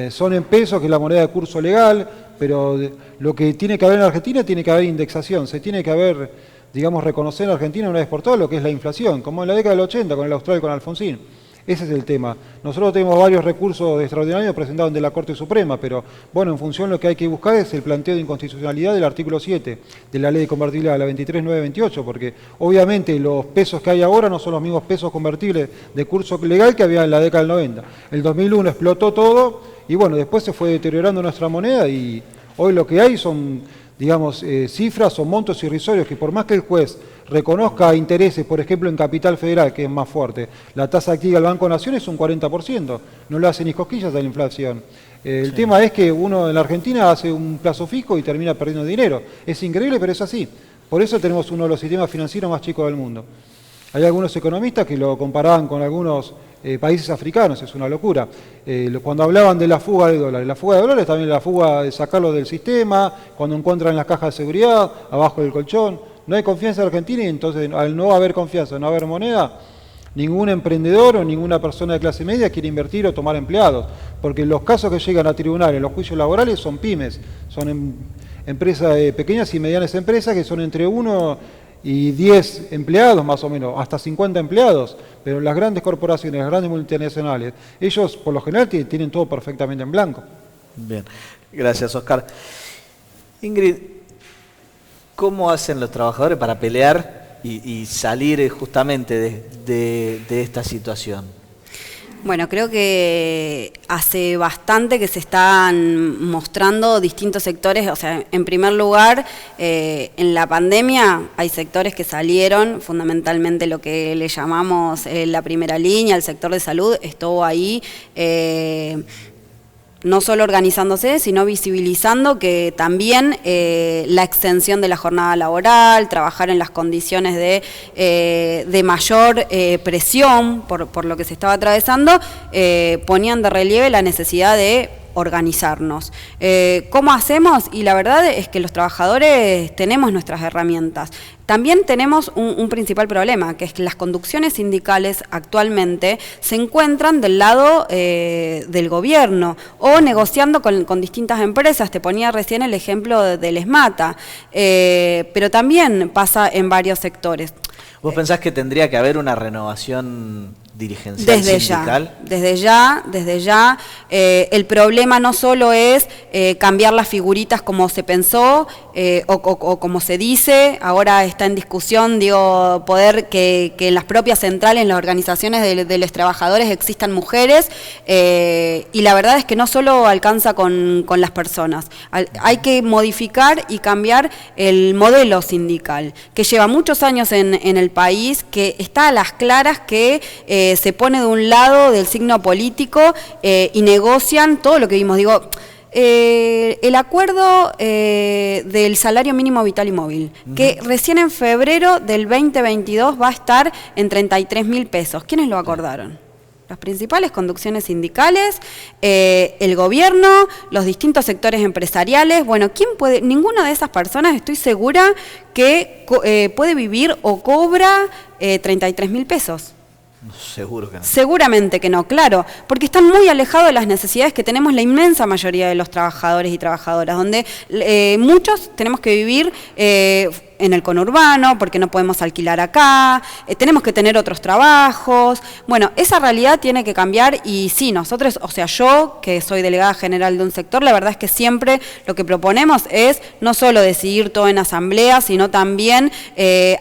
son en pesos, que es la moneda de curso legal, pero lo que tiene que haber en Argentina, tiene que haber indexación. Se tiene que haber, digamos, reconocer en Argentina una vez por todas lo que es la inflación, como en la década del 80 con el Austral y con Alfonsín. Ese es el tema. Nosotros tenemos varios recursos extraordinarios presentados ante la Corte Suprema, pero bueno, en función lo que hay que buscar es el planteo de inconstitucionalidad del artículo 7 de la ley de convertibilidad, la 23928, porque obviamente los pesos que hay ahora no son los mismos pesos convertibles de curso legal que había en la década del 90. El 2001 explotó todo y bueno, después se fue deteriorando nuestra moneda y hoy lo que hay son, digamos, cifras o montos irrisorios que por más que el juez reconozca intereses, por ejemplo en Capital Federal, que es más fuerte, la tasa activa del Banco Nación es un 40%, no le hace ni cosquillas a la inflación. El tema es que uno en la Argentina hace un plazo fijo y termina perdiendo dinero. Es increíble, pero es así. Por eso tenemos uno de los sistemas financieros más chicos del mundo. Hay algunos economistas que lo comparaban con algunos países africanos, es una locura. Cuando hablaban de la fuga de dólares también la fuga de sacarlo del sistema, cuando encuentran las cajas de seguridad, abajo del colchón. No hay confianza en Argentina y entonces al no haber confianza, no haber moneda, ningún emprendedor o ninguna persona de clase media quiere invertir o tomar empleados, porque los casos que llegan a tribunal en los juicios laborales son pymes, son empresas, pequeñas y medianas empresas que son entre 1 y 10 empleados más o menos, hasta 50 empleados, pero las grandes corporaciones, las grandes multinacionales, ellos por lo general tienen todo perfectamente en blanco. Bien, gracias Oscar. Ingrid, ¿cómo hacen los trabajadores para pelear y salir justamente de esta situación? Bueno, creo que hace bastante que se están mostrando distintos sectores, o sea, en primer lugar, en la pandemia hay sectores que salieron, fundamentalmente lo que le llamamos la primera línea, el sector de salud, estuvo ahí, no solo organizándose, sino visibilizando que también la extensión de la jornada laboral, trabajar en las condiciones de mayor presión por lo que se estaba atravesando, ponían de relieve la necesidad de organizarnos. ¿Cómo hacemos? Y la verdad es que los trabajadores tenemos nuestras herramientas. También tenemos un principal problema, que es que las conducciones sindicales actualmente se encuentran del lado del gobierno o negociando con distintas empresas. Te ponía recién el ejemplo del ESMATA, pero también pasa en varios sectores. ¿Vos pensás que tendría que haber una renovación dirigencial sindical? Desde ya. El problema no solo es cambiar las figuritas como se pensó, o como se dice, ahora está en discusión, digo, poder que en las propias centrales, en las organizaciones de los trabajadores existan mujeres, y la verdad es que no solo alcanza con las personas, hay que modificar y cambiar el modelo sindical, que lleva muchos años en el país, que está a las claras que se pone de un lado del signo político y negocian todo lo que vimos. Digo, el acuerdo del salario mínimo vital y móvil, que recién en febrero del 2022 va a estar en 33.000 pesos. ¿Quiénes lo acordaron? Las principales conducciones sindicales, el gobierno, los distintos sectores empresariales. Bueno, ¿quién puede? Ninguna de esas personas, estoy segura, que puede vivir o cobra 33.000 pesos. Seguro que no. Seguramente que no, claro, porque están muy alejados de las necesidades que tenemos la inmensa mayoría de los trabajadores y trabajadoras, donde muchos tenemos que vivir en el conurbano, porque no podemos alquilar acá, tenemos que tener otros trabajos. Bueno, esa realidad tiene que cambiar y sí, nosotros, o sea, yo, que soy delegada general de un sector, la verdad es que siempre lo que proponemos es no solo decidir todo en asamblea, sino también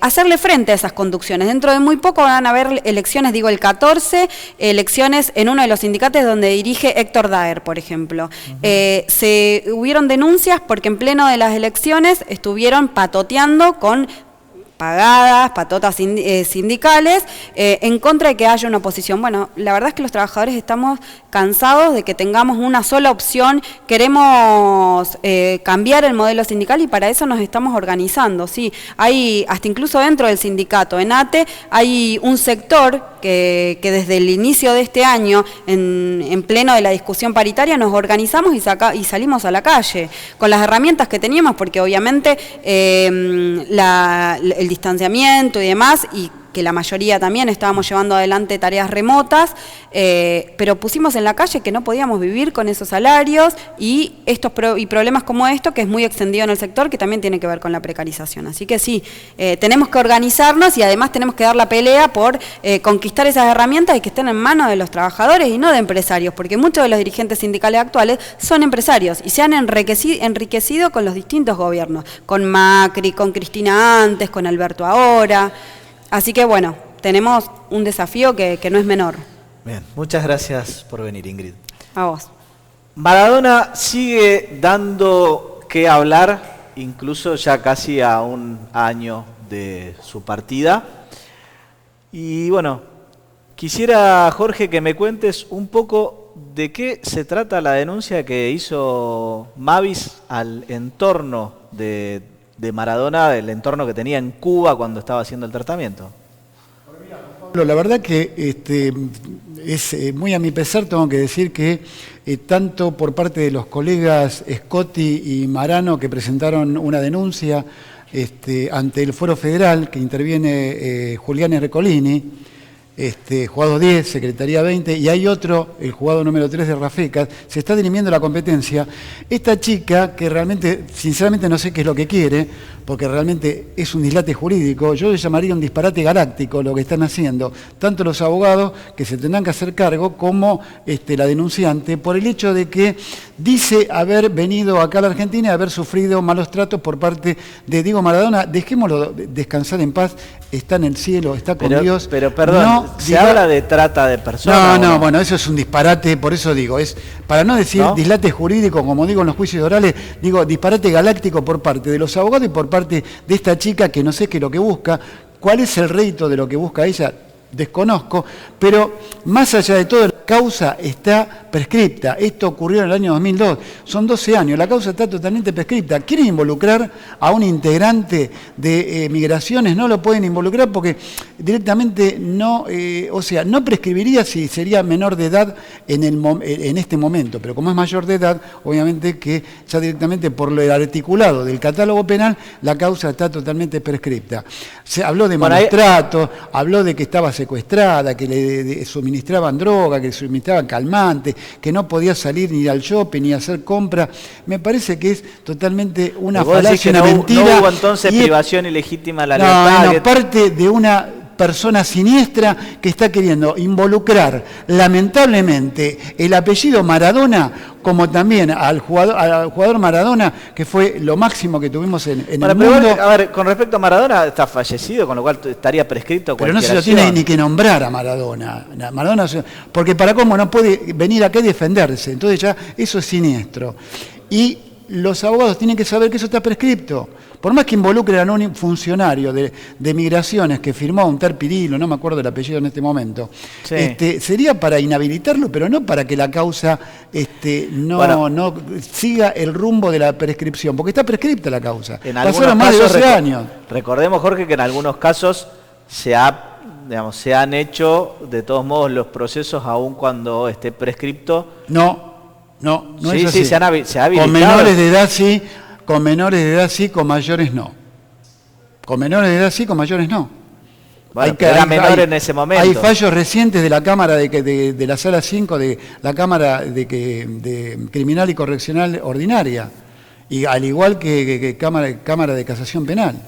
hacerle frente a esas conducciones. Dentro de muy poco van a haber elecciones, digo el 14, elecciones en uno de los sindicatos donde dirige Héctor Daer, por ejemplo. Hubieron denuncias porque en pleno de las elecciones estuvieron patoteando con pagadas, patotas sindicales, en contra de que haya una oposición. Bueno, la verdad es que los trabajadores estamos cansados de que tengamos una sola opción, queremos cambiar el modelo sindical y para eso nos estamos organizando. Sí, hay, hasta incluso dentro del sindicato, en ATE, hay un sector que desde el inicio de este año, en pleno de la discusión paritaria, nos organizamos y salimos a la calle, con las herramientas que teníamos, porque obviamente el distanciamiento y demás, y que la mayoría también estábamos llevando adelante tareas remotas, pero pusimos en la calle que no podíamos vivir con esos salarios y problemas como esto, que es muy extendido en el sector, que también tiene que ver con la precarización. Así que sí, tenemos que organizarnos y además tenemos que dar la pelea por conquistar esas herramientas y que estén en manos de los trabajadores y no de empresarios, porque muchos de los dirigentes sindicales actuales son empresarios y se han enriquecido con los distintos gobiernos, con Macri, con Cristina antes, con Alberto ahora. Así que bueno, tenemos un desafío que no es menor. Bien, muchas gracias por venir, Ingrid. A vos. Maradona sigue dando que hablar, incluso ya casi a un año de su partida. Y bueno, quisiera, Jorge, que me cuentes un poco de qué se trata la denuncia que hizo Mavis al entorno de Maradona, el entorno que tenía en Cuba cuando estaba haciendo el tratamiento. La verdad que es muy a mi pesar, tengo que decir que tanto por parte de los colegas Scotti y Marano, que presentaron una denuncia ante el Fuero Federal, que interviene Julián Recolini, juzgado 10, Secretaría 20, y hay otro, el juzgado número 3 de Rafecas, se está dirimiendo la competencia. Esta chica, que realmente, sinceramente no sé qué es lo que quiere, porque realmente es un dislate jurídico, yo le llamaría un disparate galáctico lo que están haciendo, tanto los abogados que se tendrán que hacer cargo como la denunciante, por el hecho de que dice haber venido acá a la Argentina y haber sufrido malos tratos por parte de Diego Maradona. Dejémoslo descansar en paz, está en el cielo, está con Dios. Pero perdón, ¿se habla de trata de personas? No, bueno, eso es un disparate, por eso digo, es para no decir dislate jurídico, como digo en los juicios orales, digo disparate galáctico por parte de los abogados y por parte de esta chica que no sé qué es lo que busca. ¿Cuál es el rédito de lo que busca ella? Desconozco, pero más allá de todo, la causa está prescripta. Esto ocurrió en el año 2002, son 12 años, la causa está totalmente prescripta. ¿Quieren involucrar a un integrante de Migraciones? No lo pueden involucrar porque directamente no, no prescribiría si sería menor de edad en este momento, pero como es mayor de edad, obviamente que ya directamente por lo articulado del catálogo penal, la causa está totalmente prescripta. Se habló de maltrato, habló de que estaba secuestrada, que le suministraban droga, que le suministraban calmantes, que no podía salir ni al shopping ni a hacer compra. Me parece que es totalmente una falacia, una mentira. No hubo entonces privación ilegítima de la libertad. No, parte de una persona siniestra que está queriendo involucrar lamentablemente el apellido Maradona, como también al jugador Maradona, que fue lo máximo que tuvimos en el mundo. A ver, con respecto a Maradona, está fallecido, con lo cual estaría prescrito pero cualquier no se lo acción. tiene ni que nombrar a Maradona. Porque para cómo no puede venir acá y defenderse. Entonces ya eso es siniestro. Y los abogados tienen que saber que eso está prescripto. Por más que involucren a un funcionario de migraciones que firmó un Pirilo, no me acuerdo el apellido en este momento, sí. Sería para inhabilitarlo, pero no para que la causa no siga el rumbo de la prescripción, porque está prescripta la causa. Pasaron más de 12 años. Recordemos, Jorge, que en algunos casos se han hecho de todos modos los procesos aun cuando esté prescripto. No sí, es así. Sí, se ha habilitado. Con menores de edad sí. Con menores de edad sí, con mayores no. Con menores de edad sí, con mayores no. Bueno, era menor en ese momento. Hay fallos recientes de la Cámara de la Sala 5 de la Cámara de Criminal y Correccional Ordinaria, y al igual que Cámara de Casación Penal,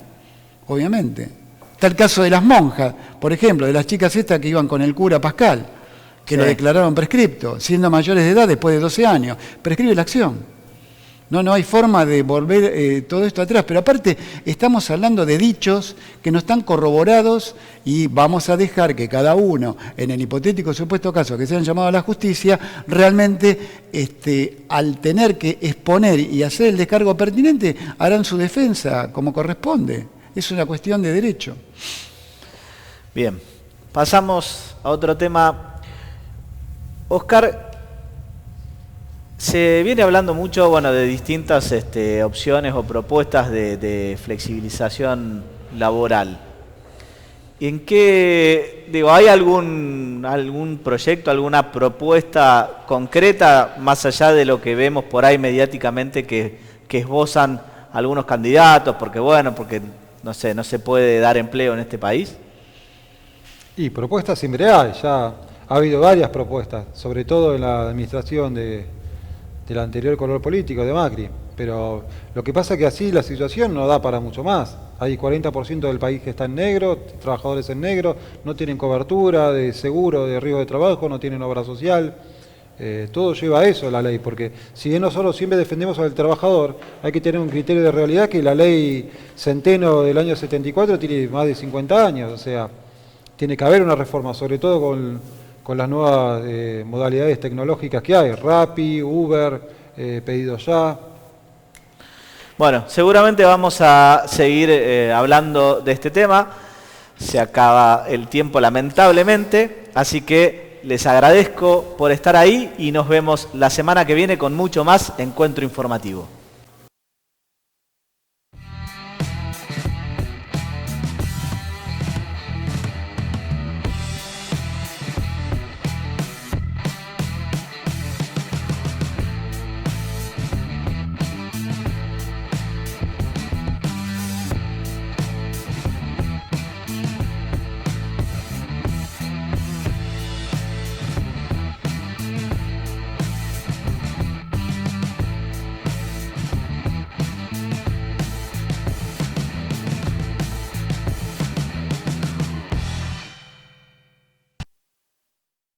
obviamente. Está el caso de las monjas, por ejemplo, de las chicas estas que iban con el cura Pascal, que lo declararon prescripto, siendo mayores de edad después de 12 años. Prescribe la acción. No hay forma de volver todo esto atrás, pero aparte estamos hablando de dichos que no están corroborados y vamos a dejar que cada uno, en el hipotético supuesto caso que se han llamado a la justicia, realmente al tener que exponer y hacer el descargo pertinente, harán su defensa como corresponde. Es una cuestión de derecho. Bien, pasamos a otro tema. Oscar, se viene hablando mucho, de distintas opciones o propuestas de flexibilización laboral. ¿En qué, hay algún proyecto, alguna propuesta concreta, más allá de lo que vemos por ahí mediáticamente que esbozan algunos candidatos, porque no se puede dar empleo en este país? Y propuestas siempre hay, ya ha habido varias propuestas, sobre todo en la administración del anterior color político de Macri, pero lo que pasa es que así la situación no da para mucho más. Hay 40% del país que está en negro, trabajadores en negro, no tienen cobertura de seguro, de riesgo de trabajo, no tienen obra social. Todo lleva a eso la ley, porque si bien nosotros siempre defendemos al trabajador, hay que tener un criterio de realidad que la ley Centeno del año 74 tiene más de 50 años, o sea, tiene que haber una reforma, sobre todo con las nuevas modalidades tecnológicas que hay, Rappi, Uber, Pedido Ya. Bueno, seguramente vamos a seguir hablando de este tema. Se acaba el tiempo lamentablemente, así que les agradezco por estar ahí y nos vemos la semana que viene con mucho más Encuentro Informativo.